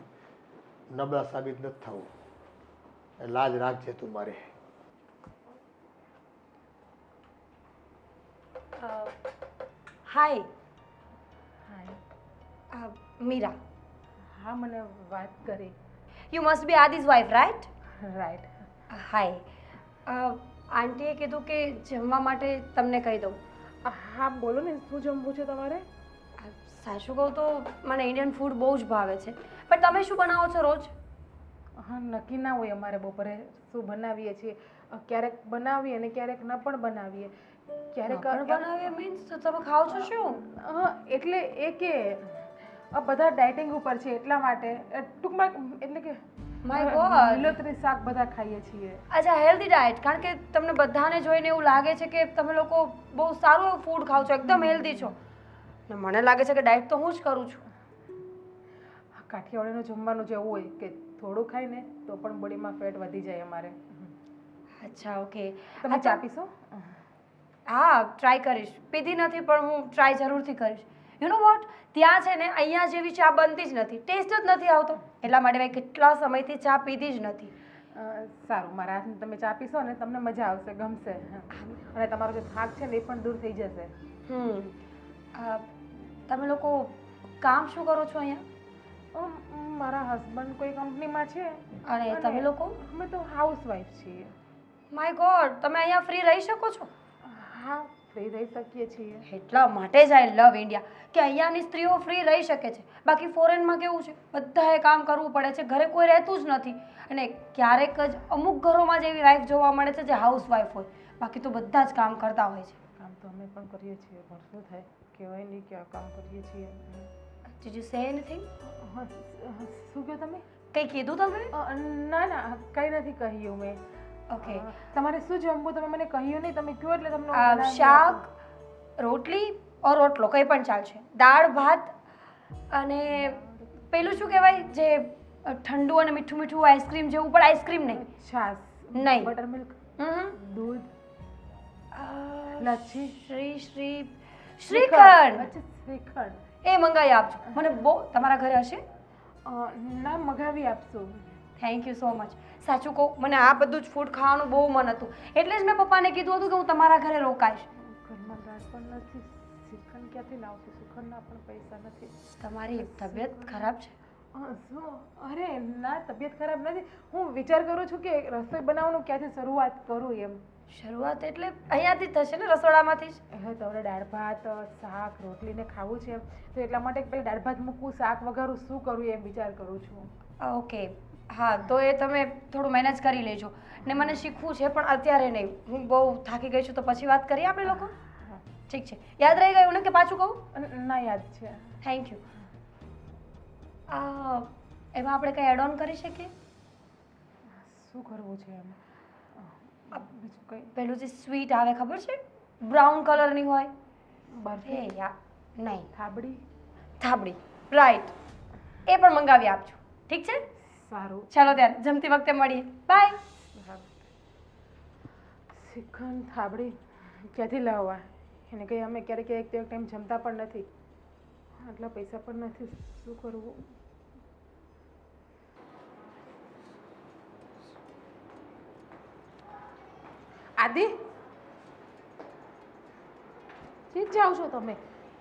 નબળા સાબિત નથી થવું. લાજ રાખજે તું મારે. હાય, હાય. મીરા. હા, મને વાત કરી. You must be Aadi's wife right? Right. Hi. આંટીએ કીધું કે જમવા માટે તમને કહી દઉં. હા બોલો ને, શું જમવું છે તમારે? સાચું કહું તો મને ઇન્ડિયન ફૂડ બહુ જ ભાવે છે, પણ તમે શું બનાવો છો રોજ? હા, નક્કી ના હોય અમારે બપોરે શું બનાવીએ છીએ. ક્યારેક બનાવીએ અને ક્યારેક ન પણ બનાવીએ. ક્યારેક બનાવીએ મીન્સ તમે ખાઓ છો શું? એટલે એ કે આ બધા ડાયટિંગ ઉપર છે એટલા માટે ટૂંકમાં એટલે કે માય ગોડ. લીલોતરી શાક બધા ખાઈએ છીએ. અચ્છા, હેલ્ધી ડાયટ. કારણ કે તમને બધાને જોઈને એવું લાગે છે કે તમે લોકો બહુ સારું એવું ફૂડ ખાઓ છો, એકદમ હેલ્ધી છો. ને મને લાગે છે કે ડાયટ તો હું જ કરું છું. કાઠિયાવાડીનું જમવાનું જેવું હોય કે થોડું ખાઈને તો પણ બોડીમાં ફેટ વધી જાય અમારે. અચ્છા, ઓકે. તમે ચા પીશો? હા, ટ્રાય કરીશ. પીધી નથી પણ હું ટ્રાય જરૂરથી કરીશ. યુ નો વોટ, ત્યાં છે ને અહીંયા જેવી ચા બનતી જ નથી, ટેસ્ટ જ નથી આવતો. એટલા માટે મેં કેટલા સમયથી ચા પીધી જ નથી. સારું, મારા હાથની તમે ચા પીશો ને તમને મજા આવશે, ગમશે. અને તમારો જે થાક છે ને એ પણ દૂર થઈ જશે. તમે લોકો કામ શું કરો છો અહીંયા? મારા હસબન્ડ કોઈ કંપનીમાં છે. અને તમે લોકો? અમે તો હાઉસવાઈફ છીએ. માય ગોડ, તમે અહીંયા ફ્રી રહી શકો છો? હા, ફ્રી રહી શકીએ છીએ. એટલા માટે જ આઈ લવ ઇન્ડિયા, કે અહીંયાની સ્ત્રીઓ ફ્રી રહી શકે છે. બાકી ફોરેનમાં કેવું છે, બધાએ કામ કરવું પડે છે, ઘરે કોઈ રહેતું જ નથી. અને ક્યારેક જ અમુક ઘરોમાં જ એવી વાઈફ જોવા મળે છે જે હાઉસવાઈફ હોય, બાકી તો બધા જ કામ કરતા હોય છે. કામ તો અમે પણ કરીએ છીએ, પણ શું થાય, કહેવાય નહીં કે આ કામ કરીએ છીએ. Did you say anything? શું કહ્યું તમે? કંઈ કીધું તમે? ના ના, કંઈ નથી કહ્યું મેં. ઓકે. તમારે શું જમવું તમે મને કહ્યું નહીં, તમે કહો એટલે તમને શાક, રોટલી ઓર રોટલો કંઈ પણ ચાલશે. દાળ ભાત અને પેલું શું કહેવાય જે ઠંડુ અને મીઠું મીઠું આઈસ્ક્રીમ જેવું, પણ આઈસ્ક્રીમ નહીં, છાશ નહીં. બટર મિલ્ક, દૂધ, લચ્છી, શ્રીખંડ. અચ્છા શ્રીખંડ એ મંગાવી આપજો મને. બહુ તમારા ઘરે હશે? ના, મગાવી આપશું. Thank you so much. સાચું કહું, મને આ બધું જ ફૂડ ખાવાનું બહુ મન હતું, એટલે જ મેં પપ્પાને કીધું હતું કે હું તમારા ઘરે રોકાઈશ. ઘરમાં દાળ પણ નથી, શ્રીખંડ ક્યાંથી લાવશું? શ્રીખંડના પણ પૈસા નથી. તમારી તબિયત ખરાબ છે? શું? અરે ના, તબિયત ખરાબ નથી. હું વિચાર કરું છું કે રસોઈ બનાવવાનું ક્યાંથી શરૂઆત કરું એમ. શરૂઆત એટલે અહીંયાથી જ થશે ને, રસોડામાંથી જ. હવે તો હવે દાળ ભાત શાક રોટલીને ખાવું છે તો એટલા માટે પેલા દાળ ભાત મૂકવું, શાક વઘારું, શું કરું એમ વિચાર કરું છું. ઓકે, હા, તો એ તમે થોડું મેનેજ કરી લેજો. ને મને શીખવું છે પણ અત્યારે નહીં, હું બહુ થાકી ગઈ છું, તો પછી વાત કરીએ આપણે લોકો. ઠીક છે, યાદ રહી ગયું ને કે પાછું કહું? ના, યાદ છે. Thank you. એમાં આપણે કંઈ એડ ઓન કરી શકીએ? શું કરવું છે એમ? બીજું કંઈ? પેલું જે સ્વીટ આવે ખબર છે, બ્રાઉન કલરની હોય. બરફી? નહીં, થાબડી? થાબડી, રાઈટ. એ પણ મંગાવી આપજો. ઠીક છે, સારું. ચાલો ત્યારે જમતી વખતે મળીએ. બાય. શ્રીખંડ થાબડી ક્યાંથી લાવવા? એને કંઈ અમે ક્યારેક એક ટાઈમ જમતા પણ નથી, આટલા પૈસા પણ નથી. શું કરવું? આદિ, જે જાઓ છો તમે?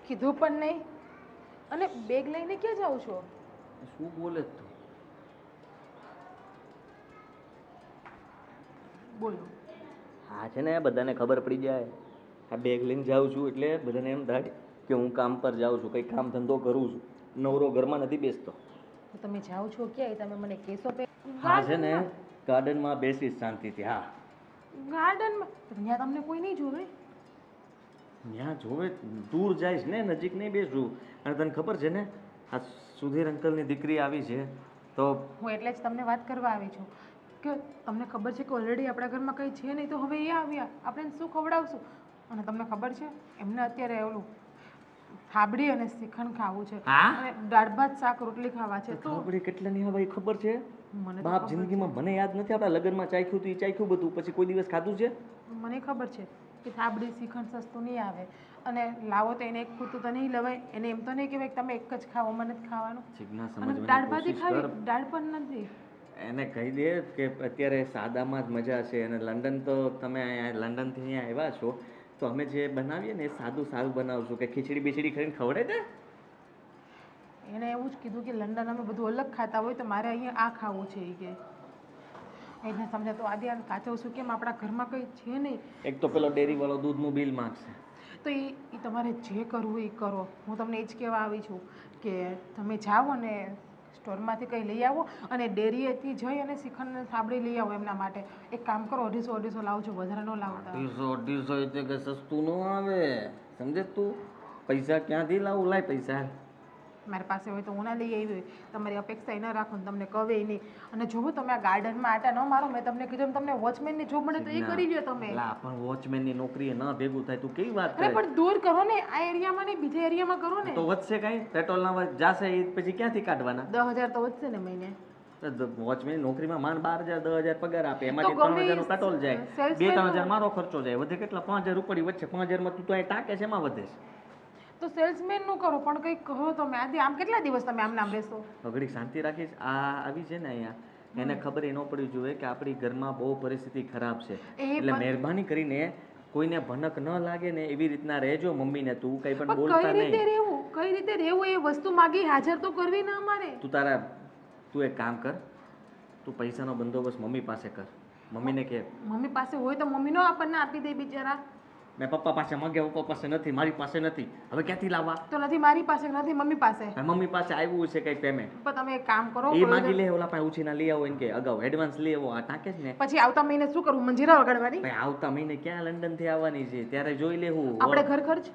કીધું પણ નહીં. અને બેગ લઈને ક્યાં જાઓ છો? શું બોલે તું? બોલો. હા છે ને, બધાને ખબર પડી જાય. આ બેગ લઈને જાઉં છું એટલે બધાને એમ થાય કે હું કામ પર જાઉં છું, કંઈ કામ ધંધો કરું છું, નવરો ઘરમાં નથી બેસતો. તો તમે જાઓ છો ક્યાંય? તમે મને કહેશો? હા છે ને, ગાર્ડનમાં બેસીશ શાંતિથી. હા, ગાર્ડનમાં? ત્યાં તમને કોઈ નહીં જોવે. ત્યાં જોવે, દૂર જઈશ ને, નજીક નહીં બેસું. અને તને ખબર છે ને, આ સુધીર અંકલની દીકરી આવી છે તો હું એટલે જ તમને વાત કરવા આવી છું કે તમને ખબર છે કે ઓલરેડી આપણા ઘરમાં કંઈ છે નહીં, તો હવે એ આવ્યા, આપણે શું ખવડાવશું? અને તમને ખબર છે એમને અત્યારે ઓલું થાબડી અને શ્રીખંડ ખાવું છે, અને દાળ ભાત શાક રોટલી ખાવા છે. તો આપણે કેટલાની આવે એ ખબર છે? મને બાપ જિંદગીમાં મને યાદ નથી, આપણા લગ્નમાં ચાખ્યું હતું એ ચાખ્યું બધું, પછી કોઈ દિવસ ખાધું છે? મને ખબર છે કે થાબડી શ્રીખંડ સસ્તું નહીં આવે, અને લાવો તો એને એક પૂરતું તો નહીં લવાય. એને એમ તો નહીં કહેવાય કે તમે એક જ ખાવો, મને જ ખાવાનું. ચીકના અને સમજવાની દાળ ભાત કોશિશ ખાવી, કર. દાળ પણ નથી. એને કહી દે કે અત્યારે સાદામાં જ મજા છે, અને લંડન તો તમે અહીંયા લંડનથી અહીંયા આવ્યા છો તો અમે જે બનાવીએ ને એ સાદું સારું બનાવશું, કે ખીચડી બીચડી કરીને ખવડે દે. એણે એવું જ કીધું કે લંડન અમે બધું અલગ ખાતા હોય તો મારે અહીંયા આ ખાવું છે એ કે. એને સમજાય તો આદિ આને કાચવશું કેમ? આપણા ઘરમાં કંઈ છે નહીં. એક તો પેલો ડેરીવાળો દૂધનું બિલ માંગશે. તો એ તમારે જે કરવું એ કરો. હું તમને એ જ કહેવા આવી છું કે તમે જાઓ અને સ્ટોરમાંથી કંઈ લઈ આવો, અને ડેરીએથી જઈ અને શ્રીખંડ થાબડી લઈ આવો એમના માટે. એક કામ કરો, 250 લાવજો, વધારે ન લાવતા. 250 એટલે કે સસ્તું ન આવે, સમજે તું? પૈસા ક્યાંથી લાવું? લાય પૈસા. મારી પાસે હોય તો હું ના લઈ આવી હોય. તમારી અપેક્ષા ન રાખો ને તમને કહે નહીં. અને જોવો તમે આ ગાર્ડનમાં આટા ન મારો. મેં તમને કીધું તમને વોચમેનની જોબ મળે તો એ કરી લ્યો તમે. લા, પણ વોચમેનની નોકરીએ ન ભેગું થાય, તું કેવી વાત અરે કરે? પણ દૂર કરો ને, આ એરિયામાં નહીં બીજા એરિયામાં કરો ને. તો વધશે કાંઈ? પેટ્રોલના જાશે એ પછી ક્યાંથી કાઢવાના? 10,000 તો વધશે ને મહિને. વોચમેન નોકરીમાં માંડ 12,000 10,000 પગાર આપે, તો એમાંથી ગમે 3,000 નું પેટ્રોલ જાય, salesman 2-3,000 મારો ખર્ચો જાય, વધે કેટલા? 5,000 રૂપિયા વચ્ચે. 5,000 માં તું તો અહીં ટાકે છે, એમાં વધે છે. તો સેલ્સમેન નું કરો, પણ કંઈક કહો તમે. આદિ આમ કેટલા દિવસ તમે આમ નામ રહેશો? ઘડીક શાંતિ રાખીશ. આ આવી છે ને અહીંયા, એને ખબર ન પડવી જોઈએ કે આપણી ઘરમાં બહુ પરિસ્થિતિ ખરાબ છે, એટલે મહેરબાની કરીને કોઈને ભનક ન લાગે ને એવી રીતના રહેજો. મમ્મીને તું કંઈ પણ બોલતા કઈ રીતે નહીં. રહેવું? કઈ રીતે રહેવું? એ વસ્તુ માગી હાજર તો કરવી ના અમારે. તું એક કામ કર, તું પૈસાનો બંદોબસ્ત મમ્મી પાસે કર. મમ્મીને કે મમ્મી પાસે હોય તો મમ્મી નો આપણને આપી દે બિચારા. મેં પપ્પા પાસે માગ્યા, પપ્પા પાસે નથી, મારી પાસે નથી, હવે ક્યાંથી લાવવા? તો નથી મારી પાસે, નથી મમ્મી પાસે. મમ્મી પાસે આવ્યું છે કંઈક પેમેન્ટ, પણ તમે એક કામ કરો, એ માગી લે. ઓલા પાસે ઉછીના લઈ આવો, એને કે અગાઉ એડવાન્સ લઈ આવો. આ ટાંકે છે ને, પછી આવતા મહિને શું કરવું? મંજીરા વગાડવાની? ભાઈ આવતા મહિને ક્યાં લંડન થી આવવાની છે, ત્યારે જોઈ લેવું. આપણે ઘર ખર્ચ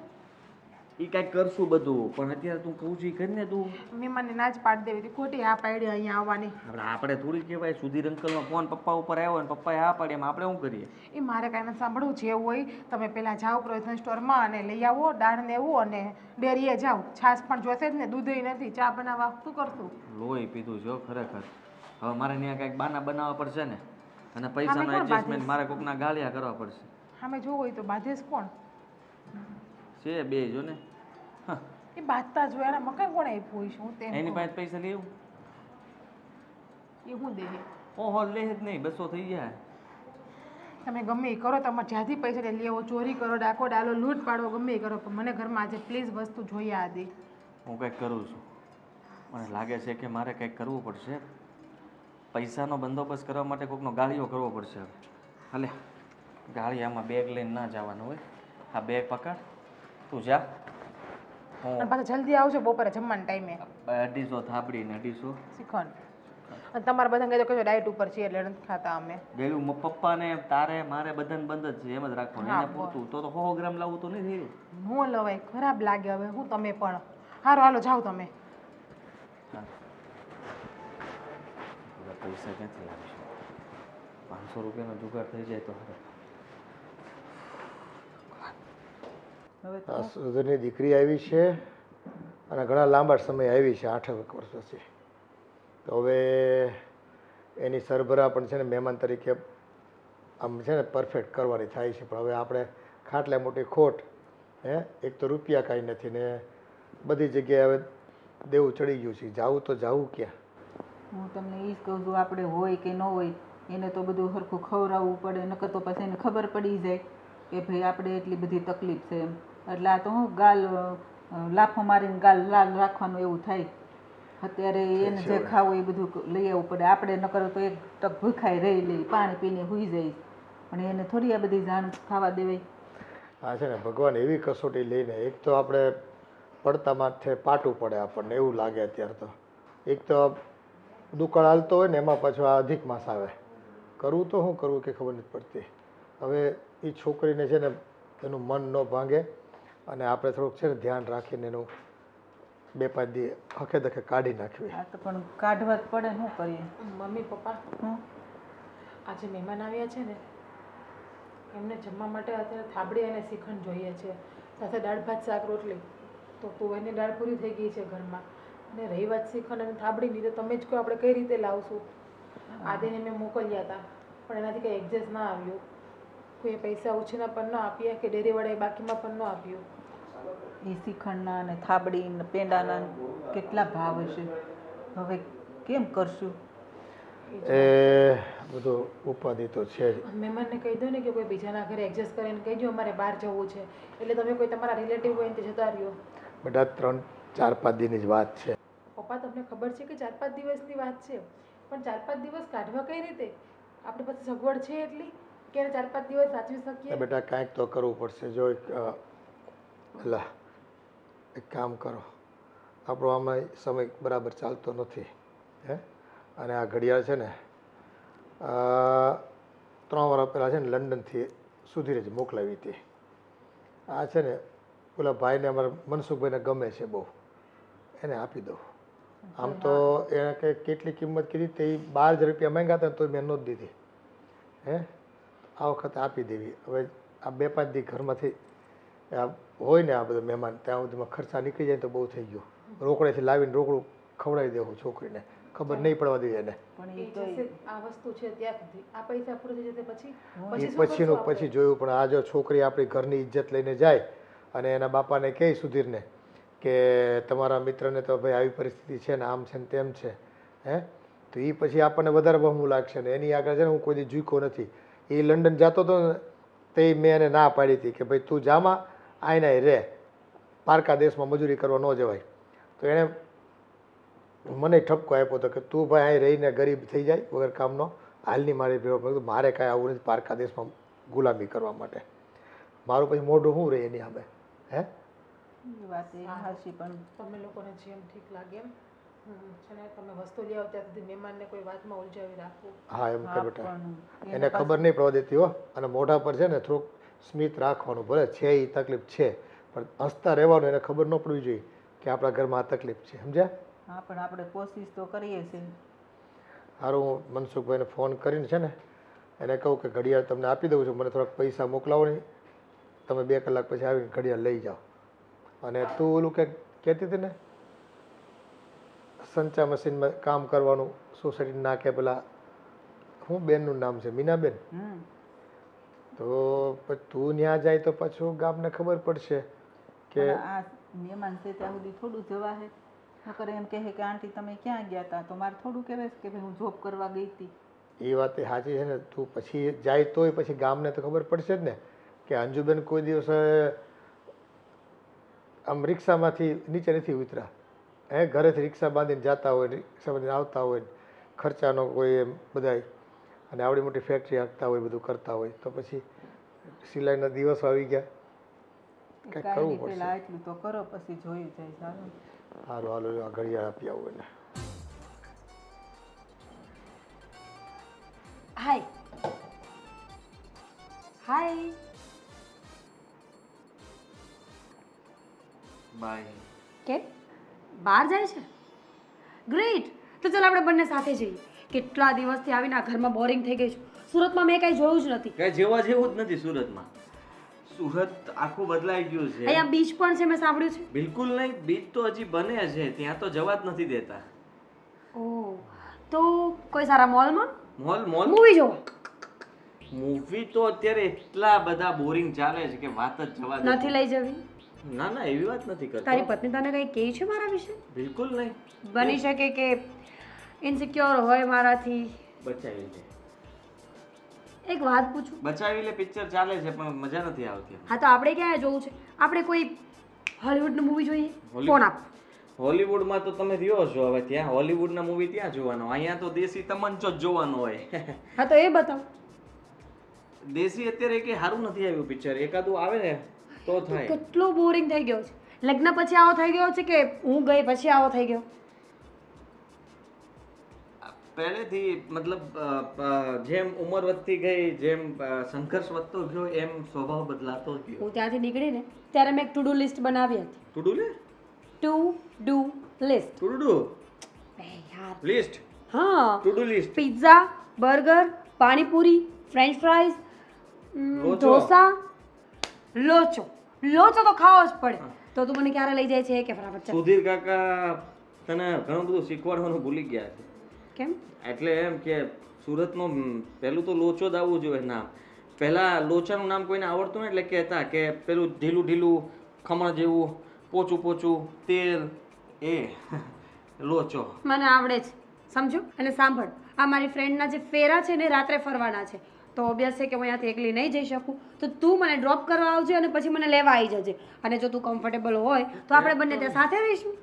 એ કાંઈક કરશું બધું, પણ અત્યારે તું કહું છું એ કરીને તું. મહેમાનને ના જ પાડી દેવી હતી, ખોટી હા પાડી અહીંયા આવવાની. આપણે થોડી કહેવાય. સુધીર અંકલનો ફોન પપ્પા ઉપર આવ્યો ને પપ્પાએ હા પાડી, એમાં આપણે શું કરીએ? એ મારે કાંઈ નથી સાંભળવું. જે હોય તમે પહેલાં જાઓ પ્રોવિઝન સ્ટોરમાં અને લઈ આવો દાળ ને એવું, અને ડેરીએ જાઓ. છાશ પણ જોશે જ ને, દૂધ નથી, ચા બનાવવા શું કરશું? લોહી પીધું છે ખરેખર. હવે મારે ત્યાં કંઈક બાના બનાવવા પડશે ને, અને પૈસાનો એડજસ્ટમેન્ટ મારે કોકના ગાળિયા કરવા પડશે. સામે જોવું હોય તો બાધેશ કોણ છે? બે જો ને. એ બાંધતા જોયા એના મકાન કોણ આપ્યું હોય? શું તે એની પાસે પૈસા લેવું? એ હું દે? ઓહો, લે જ નહીં, 200 થઈ જાય. તમે ગમે એ કરો, તમારે જ્યાંથી પૈસા લઈ આવો, ચોરી કરો, ડાકો ડાલો, લૂંટ પાડો, ગમે એ કરો, પણ મને ઘરમાં આજે પ્લીઝ વસ્તુ જોઈએ આદિ. હું કંઈક કરું છું. મને લાગે છે કે મારે કંઈક કરવું પડશે. પૈસાનો બંદોબસ્ત કરવા માટે કોઈકનો ગાળિયો કરવો પડશે હવે. હાલે ગાળિયામાં બેગ લઈને ના જવાનું હોય. આ બેગ પકડ, તું જા. અને હું પાછા જલ્દી આવજો બપોરે જમવાના ટાઈમે 250 થાબડી ને 250 શીખવાનું. અને તમારા બધા કહેજો કે ડાયટ ઉપર છીએ એટલે નથી ખાતા અમે. ગયું પપ્પાને તારે મારે બધાને બંધ જ છે, એમ જ રાખવાનું. હા, એને પૂરતું તો 100 ગ્રામ લાવવું તો નહીં થયું. નો લવાય, ખરાબ લાગે હવે હું તમે પણ. સારું હાલો જાઓ તમે. હા, બધા પૈસા ક્યાંથી લાવીશું? 500 રૂપિયાનો જુગાડ થઈ જાય તો હવે. હવે આ તો સુધીની દીકરી આવી છે અને ઘણા લાંબા સમય આવી છે, 8 વર્ષ પછી. તો હવે એની સરભરા પણ છે ને મહેમાન તરીકે આમ છે ને પરફેક્ટ કરવાની થાય છે. પણ હવે આપણે ખાટલે મોટી ખોટ, એક તો રૂપિયા કાંઈ નથી ને બધી જગ્યાએ હવે દેવું ચડી ગયું છે. જાવું તો જાવું ક્યાં? હું તમને એ જ કહું છું, આપણે હોય કે ન હોય એને તો બધું સરખું ખવડાવવું પડે, નકર તો પછી એને ખબર પડી જાય કે ભાઈ આપણે એટલી બધી તકલીફ છે એમ. એટલે આ તો હું ગાલ લાફો મારીને ગાલ લાલ રાખવાનું એવું થાય. અત્યારે એને જે ખાવું એ બધું લઈ આવવું પડે. આપણે નકર તો એક ટક ભૂખાઈ રહી લઈ, પાણી પીને સૂઈ જાય, પણ એને થોડી આ બધી જાણ ખાવા દેવાય. આ છે ને ભગવાન એવી કસોટી લઈને, એક તો આપણે પડતા માથે પાટું પડે આપણને એવું લાગે અત્યારે તો. એક તો દુકાળ હાલતો હોય ને એમાં પાછું આ અધિક માસ આવે. કરવું તો શું કરવું કે ખબર નથી પડતી. હવે એ છોકરીને છે ને એનું મન ન ભાંગે અને આપણે થોડુંક છે ને ધ્યાન રાખીને એનું 2-5 દી હકે દખે કાઢી નાખવી. આ તો પણ કાઢવા જ પડે, શું કરીએ? મમ્મી પપ્પા હું આજે મહેમાન આવ્યા છે ને એમને જમવા માટે અત્યારે થાબડી અને શ્રીખંડ જોઈએ છે, સાથે દાળ ભાત શાક રોટલી. તો તુવેરની દાળ પૂરી થઈ ગઈ છે ઘરમાં, અને રહી વાત શ્રીખંડ અને થાબડીની તો તમે જ કહો આપણે કઈ રીતે લાવશું. આદિને મેં મોકલ્યા હતા પણ એનાથી કંઈ એડજસ્ટ ના આવ્યું. કોઈએ પૈસા ઉછીના પણ ન આપ્યા કે ડેરીવાળાએ બાકીમાં પણ ન આપ્યું. એ શ્રીખંડના ને થાબડી ને પેંડાના કેટલા ભાવ હશે, હવે કેમ કરશું? એ બધું ઉપાધિ તો છે જ. મહેમાનને કહી દો ને કે કોઈ બીજાના ઘરે એડજસ્ટ કરીને કહેજો અમારે બહાર જવું છે, એટલે તમે કોઈ તમારા રિલેટિવ હોય ને તે જતા રહ્યો. બેટા 3-4-5 દીની જ વાત છે. પપ્પા તમને ખબર છે કે 4-5 દિવસની વાત છે, પણ 4-5 દિવસ કાઢવા કઈ રીતે? આપણી પાસે સગવડ છે એટલી કે એને 4-5 દિવસ સાચવી શકીએ? બેટા કાંઈક તો કરવું પડશે. જો અલા એક કામ કરો, આપણો આમાં સમય બરાબર ચાલતો નથી અને આ ઘડિયાળ છે ને 3 વર્ષ પહેલાં છે ને લંડનથી સુધીરે જ મોકલાવી હતી. આ છે ને પેલા ભાઈને અમારા મનસુખભાઈને ગમે છે બહુ, એને આપી દઉં. આમ તો એને કંઈ કેટલી કિંમત કીધી તે 12,000 રૂપિયા માંગ્યા હતા તો મેં નહોતી દીધી. આ વખતે આપી દેવી. હવે આ 2-5 દી ઘરમાંથી હોય ને આ બધા મહેમાન ત્યાં સુધીમાં ખર્ચા નીકળી જાય તો બહુ થઈ ગયો. રોકડેથી લાવીને રોકડું ખવડાવી દેવું છોકરીને, ખબર નહીં પડવા દઈએ એને. પણ એ એ તો જશે આ વસ્તુ છે ત્યાં સુધી. આ પૈસા પૂરા થઈ જશે પછી એ શું પછીનું કરશું પછી જોયું. પણ આ જો છોકરી આપણી ઘરની ઇજ્જત લઈને જાય અને એના બાપાને કહે સુધીરને કે તમારા મિત્રને તો ભાઈ આવી પરિસ્થિતિ છે ને આમ છે ને તેમ છે, તો એ પછી આપણને વધારે બહુ લાગશે ને એની આગળ છે ને હું કોઈ દી ઝૂક્યો નથી. એ લંડન જતો હતો ને તે મેં એને ના પાડી હતી કે ભાઈ તું જામાં આઈને રહે, પારકા દેશમાં મજૂરી કરવા ન જવાય. તો એણે મને ઠપકો આપ્યો હતો કે તું ભાઈ અહીં રહીને ગરીબ થઈ જાય વગર કામનો, હાલની મારી ભેગો. મારે કાંઈ આવું નથી પારકા દેશમાં ગુલામી કરવા માટે. મારું પછી મોઢું શું રહે એની સામે? એ વાત એ હાચી, પણ તમે લોકોને જેમ ઠીક લાગે એમ છે ને તમે વસ્તુ લઈ આવો ત્યાં સુધી મહેમાનને કોઈ વાતમાં ઉલઝાવી રાખવું. હા એમ કે બેટા, પણ એને ખબર નહીં પડવા દેતી હો. અને મોઢા પર છે ને થોડુંક સ્મિત રાખવાનું. ભલે છે એ તકલીફ છે પણ હસતા રહેવાનું. એને ખબર ન પડવી જોઈએ કે આપણા ઘરમાં આ તકલીફ છે, સમજ્યા? હા પણ આપણે કોશિશ તો કરીએ છીએ. સારું, હું મનસુખભાઈને ફોન કરીને છે ને એને કહું કે ઘડિયાળ તમને આપી દઉં છું, મને થોડાક પૈસા મોકલાવો નહીં, તમે 2 કલાક પછી આવીને ઘડિયાળ લઈ જાઓ. અને તું ઓલું કંઈક કહેતી હતી ને સંચા મશીનમાં કામ કરવાનું સોસાયટી નાખે પેલા શું બેનનું નામ છે? મીનાબેન. તો પછી તું ત્યાં જાય તો પાછું ગામને ખબર પડશે કે પણ આ મહેમાન છે ત્યાં સુધી થોડું જવાય. નકર એમ કહે કે આંટી તમે ક્યાં ગયા હતા, તો મારે થોડું કહેવાય કે ભાઈ હું જોબ કરવા ગઈ હતી. એ વાત એ સાચી છે ને. તું પછી જાય તોય પછી ગામને તો ખબર પડશે જ ને કે અંજુબેન કોઈ દિવસ આમ રિક્ષામાંથી નીચે નથી ઉતર્યા, ઘરેથી રિક્ષા બાંધીને જતા હોય ને રિક્ષા બાંધીને આવતા હોય ને ખર્ચાનો કોઈ એમ બધાય અને આવડી મોટી ફેક્ટરી હાંકતા હોય બધું કરતા હોય તો પછી સિલાઈના દિવસો આવી ગયા કંઈક કાંઈ કરવું નહીં, પડશે. પહેલા આટલું તો કરો પછી જોયું જાય સારું. સારું હાલો આ ઘડિયાળ આપી આવું એને. હાય હાય બાય. કે બહાર જાય છે ગ્રેટ તો ચાલ આપણે બંને સાથે જઈએ કેટલા દિવસથી આવીને આ ઘરમાં બોરિંગ થઈ ગઈ છું સુરતમાં મેં કાંઈ જોયું જ નથી કઈ જેવા જેવું જ નથી સુરતમાં. સુરત આખું બદલાઈ ગયું છે. અહીંયા બીચ પણ છે મેં સાંભળ્યું છે બિલકુલ નહીં, બીચ તો હજી બને છે, ત્યાં તો જવા જ નથી દેતા. ઓહ તો કોઈ સારા મોલમાં મોલ મોલ મૂવી જોવા મૂવી તો અત્યારે એટલા બધા બોરિંગ ચાલે છે કે વાત જ જવા દે. નથી લઈ જવી ના ના એવી વાત નથી તારી કરતો. પત્ની તને કંઈ કહે છે મારા વિશે બિલકુલ નહીં. બની શકે કે ઇનસિક્યોર હોય મારાથી બચાવી લે, એક વાત પૂછું બચાવી લે પિક્ચર ચાલે છે પણ મજા નથી આવતી. હા તો આપણે ક્યાં જોવું છે આપણે કોઈ હોલિવૂડનું મૂવી જોઈએ હોલી- ફોન આપ હોલીવુડમાં તો તમે રહ્યો છો હવે, ત્યાં હોલીવુડના મૂવી ત્યાં જોવાનો, અહીંયા તો દેશી તમંચો જ જોવાનો હોય. હા તો એ બતાવ દેશી અત્યારે કે સારું નથી આવ્યું પિક્ચર, એકાદું આવે ને તો થાય. કેટલો બોરિંગ થઈ ગયો છે લગ્ન પછી આવો થઈ ગયો છે કે હું ગઈ પછી આવો થઈ ગયો પહેલેથી મતલબ જેમ ઉંમર વધતી ગઈ, જેમ સંઘર્ષ વધતો ગયો એમ સ્વભાવ બદલાતો ગયો. હું ત્યાંથી નીકળીને ત્યારે મેં એક ટુ ડુ લિસ્ટ બનાવી હતી ટુડુ લે ટુ ડુ લિસ્ટ ટુડુ યાર લિસ્ટ હા to do list. Pizza burger panipuri French fries locho. Dosa locho locho તો ખાવો જ પડે તો તું મને ક્યારે લઈ જાય છે કે ફટાફટ ચાલ સુધીર કાકા તને ઘણું બધું શીખવાડવાનું ભૂલી ગયા છે. કેમ એટલે એમ કે સુરતનો પહેલું તો લોચો જ આવવું જોઈએ નામ. પહેલાં લોચાનું નામ કોઈને આવડતું ને એટલે કહેતા કે પેલું ઢીલું ઢીલું ખમણ જેવું પોચું પોચું તેલ એ લોચો. મને આવડે છે સમજો અને સાંભળ આ મારી ફ્રેન્ડના જે ફેરા છે ને રાત્રે ફરવાના છે તો ઓબ્વિયસ છે કે હું અહીંયાથી એકલી નહીં જઈ શકું તો તું મને ડ્રોપ કરવા આવજે અને પછી મને લેવા આવી જજે અને જો તું કમ્ફર્ટેબલ હોય તો આપણે બંને ત્યાં સાથે રહીશું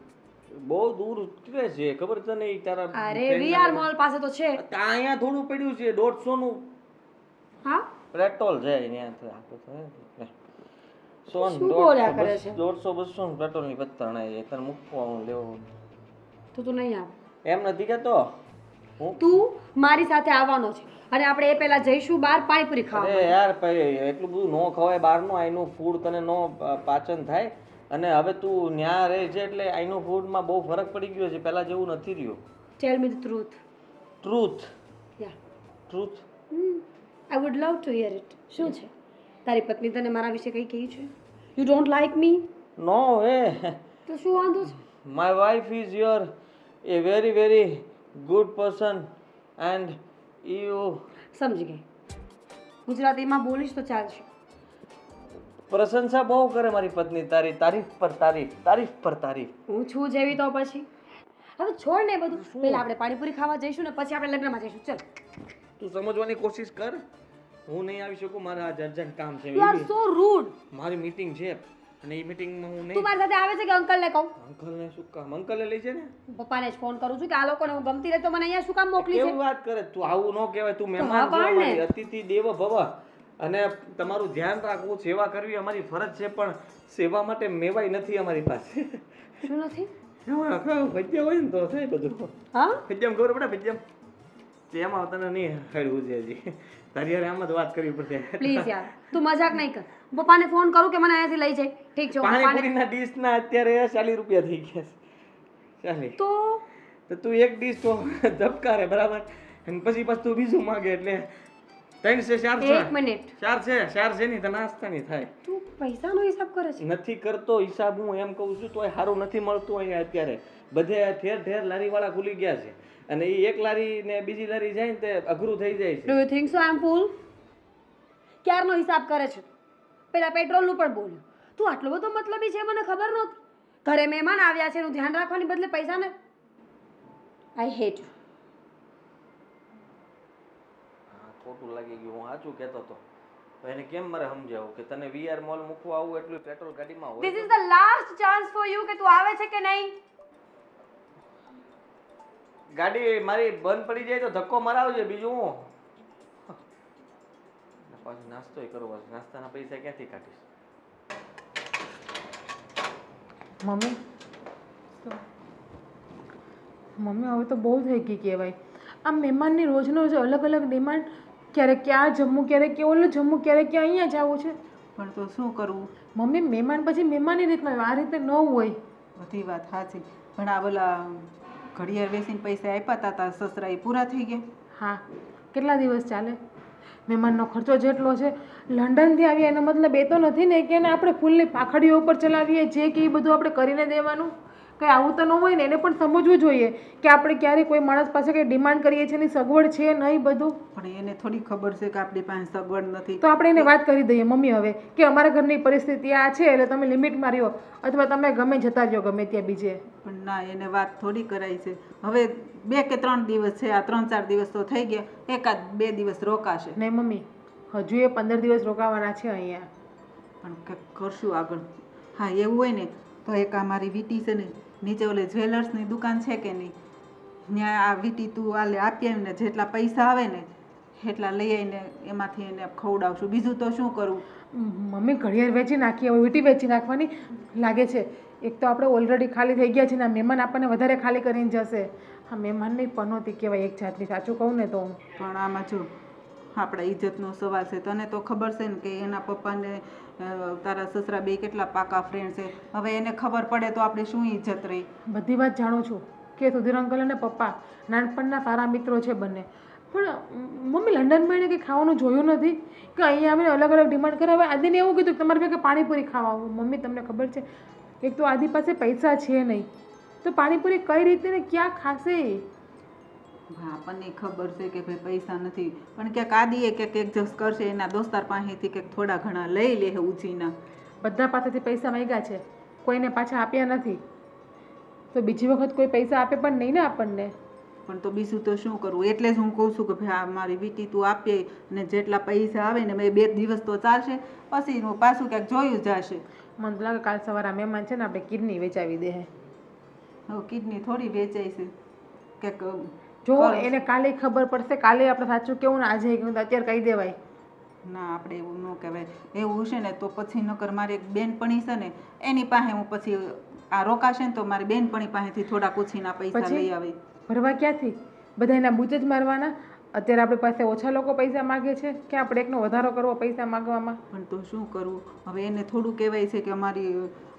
બહુ દૂર ઉતરે છે ખબર તને ઈ તારા અરે friend ના વીઆર ઘરે? મોલ પાસે તો છે ત્યાં અહીંયા થોડું પડ્યું છે 150 નું હા પેટ્રોલ જાય ત્યાંથી આપણે તો હે. સોન શું બોલ્યા કરે છે? 150 200 નું પેટ્રોલ ની પત્તર એ તને મૂકવાનું લેવું તો તું નહીં આવ એમ નથી કહેતો હું. તું મારી સાથે આવવાનો છે અને આપણે એ પહેલા જઈશું બહાર પાણીપુરી ખાવા અરે યાર ભાઈ એટલું બધું નો ખવાય બહારનું, અહીંનું ફૂડ તને નો પાચન થાય. અને હવે તું ન્યા રહે છે એટલે અહીંનું ફૂડમાં બહુ ફરક પડી ગયો છે, પહેલા જેવું નથી રહ્યું. Tell me the truth truth યા truth I would love to hear it શું છે તારી પત્ની તને મારા વિશે કંઈ કહ્યું છે you don't like me no way. તો શું વાંધો છે My wife is your a very very good person and you સમજી ગઈ ગુજરાતીમાં બોલીશ તો ચાલશે પ્રશંસા બહુ કરે મારી પત્ની તારી, તારીફ પર તારીફ, તારીફ પર તારીફ. હું છું જેવી તો પછી હવે છોડ ને એ બધું પહેલા આપણે પાણીપુરી ખાવા જઈશું ને પછી આપણે લગ્નમાં જઈશું ચલ તું સમજવાની કોશિશ કર. હું નહીં આવી શકું, મારા આજ અર્જન્ટ કામ છે. યુ આર સો રૂડ મારી મીટિંગ છે અને એ મીટિંગમાં હું તું નહીં. મારી સાથે આવે છે કે અંકલને કહું અંકલને શું કામ? અંકલે લઈ જાય ને. પપ્પાને જ ફોન કરું છું કે આ લોકોને હું ગમતી રહે તો મને અહીંયા શું કામ મોકલી છે કેવી વાત કરે તું? આવું ન કહેવાય. તું હા મહેમાન છે, પણ ને. અમારી અતિથિ દેવ ભવ અને તમારું ધ્યાન રાખવું, સેવા કરવી અમારી ફરજ છે, પણ સેવા માટે મેવાય નથી અમારી પાસે. શું નથી ભજ્યા હોય ને તો થાય બધું. હા ભજ્યામાં ખબર પડે ભજ્યામ તેમાં તને નહીં હળવું છે હજી. તારી હારે આમ જ વાત કરવી પડશે. પ્લીઝ યાર તું મજાક નહીં કર પપ્પાને ફોન કરું કે મને અહીંયાથી લઈ જાય ઠીક છે હું પપ્પાને પાણીપુરીના ડીશના અત્યારે 40 રૂપિયા થઈ ગયા છે. 40. તો તો તું એક ડીશ તો ધબકારે બરાબર અને પછી તું બીજું માંગે એટલે 3 છે 4 છે. એક મિનિટ 4 છે ની તો નાસ્તાની થાય. તું પૈસાનો હિસાબ કરે છે નથી કરતો હિસાબ, હું એમ કહું છું તોય સારું નથી મળતું અહીંયા અત્યારે. બધે ઠેર ઠેર લારીવાળા ખુલી ગયા છે અને એ એક લારી ને બીજી લારી જાય ને તે અઘરું થઈ જાય છે. ડુ યુ થિંક સો આઈ એમ ફૂલ ક્યારનો હિસાબ કરે છે પેલા પેટ્રોલનું પણ બોલ્યું તું આટલો બધો મતલબી છે મને ખબર નહોતી ઘરે મહેમાન આવ્યા છે એનું ધ્યાન રાખવાની બદલે પૈસાને આઈ હેટ યુ હા, ખોટું લાગી ગયું. હું સાચું કહેતો હતો. તો એને કેમ મારે સમજાવું કે તને વીઆર મોલ મૂકવા આવું એટલું પેટ્રોલ ગાડીમાં હોય this is the last chance for you કે તું આવે છે કે નહીં ગાડી મારી બંધ પડી જાય તો ધક્કો મરાવજે, બીજું હું. પાછું નાસ્તોય કરવો છે, નાસ્તાના પૈસા ક્યાંથી કાઢીશ? મમ્મી મમ્મી હવે તો બહુ થઈ ગઈ કહેવાય. આ મહેમાનની રોજનો રોજ અલગ અલગ ડિમાન્ડ, ક્યારેક ક્યાં જમવું, ક્યારેક કે ઓલું જમવું, ક્યારેક ક્યાં અહીંયા જવું છે. પણ તો શું કરવું? મમ્મી મહેમાન પછી મહેમાનની રીતમાં આ રીતે ન હોય. બધી વાત સાચી, પણ આ બોલા ઘડિયાળ વેચીને પૈસા આપ્યા હતા તારા સસરા, એ પૂરા થઈ ગયા? હા, કેટલા દિવસ ચાલે? મહેમાનનો ખર્ચો જેટલો છે, લંડનથી આવ્યા એનો મતલબ એ તો નથી ને કે એને આપણે ફૂલની પાખડીઓ ઉપર ચલાવીએ જે કે એ બધું આપણે કરીને દેવાનું. કંઈ આવું તો ન હોય ને. એને પણ સમજવું જોઈએ કે આપણે ક્યારે કોઈ માણસ પાસે કંઈ ડિમાન્ડ કરીએ છીએ એની સગવડ છે નહીં બધું. પણ એને થોડી ખબર છે કે આપણી પાસે સગવડ નથી. તો આપણે એને વાત કરી દઈએ મમ્મી હવે કે અમારા ઘરની પરિસ્થિતિ આ છે એટલે તમે લિમિટમાં રહ્યો, અથવા તમે ગમે જતા રહ્યો ગમે ત્યાં બીજે. પણ ના, એને વાત થોડી કરાઈ છે. હવે 2 કે 3 દિવસ છે, આ 3-4 દિવસ તો થઈ ગયા, 1-2 દિવસ રોકાશે. નહીં મમ્મી, હજુ એ 15 દિવસ રોકાવાના છે અહીંયા. પણ કંઈક કરશું આગળ. હા, એવું હોય ને તો એક આ મારી વીટી છે ને, નીચે ઓલે જ્વેલર્સની દુકાન છે કે નહીં, ત્યાં આ વીટી તું આલે આપી આવીને જેટલા પૈસા આવે ને એટલા લઈ આવીને એમાંથી એને ખવડાવશું. બીજું તો શું કરવું? મમ્મી ઘડિયાળ વેચી નાખીએ, હવે વીંટી વેચી નાખવાની લાગે છે. એક તો આપણે ઓલરેડી ખાલી થઈ ગયા છે ને આ મહેમાન આપણને વધારે ખાલી કરીને જશે. હા, મહેમાનની પનોતી કહેવાય એક જાતની, સાચું કહું ને તો. પણ આમાં જો આપણા ઇજ્જતનો સવાલ છે. તને તો ખબર છે ને કે એના પપ્પાને તારા સસરા બે કેટલા પાકા ફ્રેન્ડ છે. હવે એને ખબર પડે તો આપણે શું ઇજ્જત રહી? બધી વાત જાણું છું કે સુધીર અંકલ અને પપ્પા નાનપણના સારા મિત્રો છે બંને, પણ મમ્મી લંડનમાં એને કંઈ ખાવાનું જોયું નથી કે અહીંયા આવીને અલગ અલગ ડિમાન્ડ કરે. હવે આદિને એવું કીધું કે તમારે ભેગા પાણીપુરી ખાવા આવું. મમ્મી તમને ખબર છે, એક તો આદિ પાસે પૈસા છે નહીં, તો પાણીપુરી કઈ રીતે ને ક્યાં ખાશે? આપણને ખબર છે કે ભાઈ પૈસા નથી, પણ ક્યાંક આદિએ ક્યાંક એડજસ્ટ કરશે, એના દોસ્તાર પાસેથી ક્યાંક થોડા ઘણા લઈ લે ઉછીના. બધા પાસેથી પૈસા માંગ્યા છે, કોઈને પાછા આપ્યા નથી, તો બીજી વખત કોઈ પૈસા આપે પણ નહીં ને આપણને. પણ તો બીજું તો શું કરવું? એટલે જ હું કહું છું કે ભાઈ આ મારી વીટી તું આપીએ ને જેટલા પૈસા આવે ને મેં 2 દિવસ તો ચાલશે, પછી હું પાછું ક્યાંક જોયું જશે. મને તો લાગે કાલ સવારે આ મહેમાન છે ને આપણે કિડની વેચાવી દે. હવે કિડની થોડી વેચાય છે ક્યાંક. જો એને કાલે ખબર પડશે, કાલે આપણે સાચું કેવું ને આજે કેવું, અત્યારે કહી દેવાય ના, આપણે એવું ન કહેવાય. એવું છે ને તો પછી નકર મારી એક બેનપણી છે ને એની પાસે હું પછી આ રોકાશે ને તો મારી બેનપણી પાસેથી થોડા ઉછીના પૈસા લઈ આવે. ભરવા ક્યાંથી? બધા એના બૂચ જ મારવાના. અત્યારે આપણી પાસે ઓછા લોકો પૈસા માગે છે કે આપણે એકનો વધારો કરવો પૈસા માગવામાં? પણ તો શું કરવું? હવે એને થોડું કહેવાય છે કે અમારી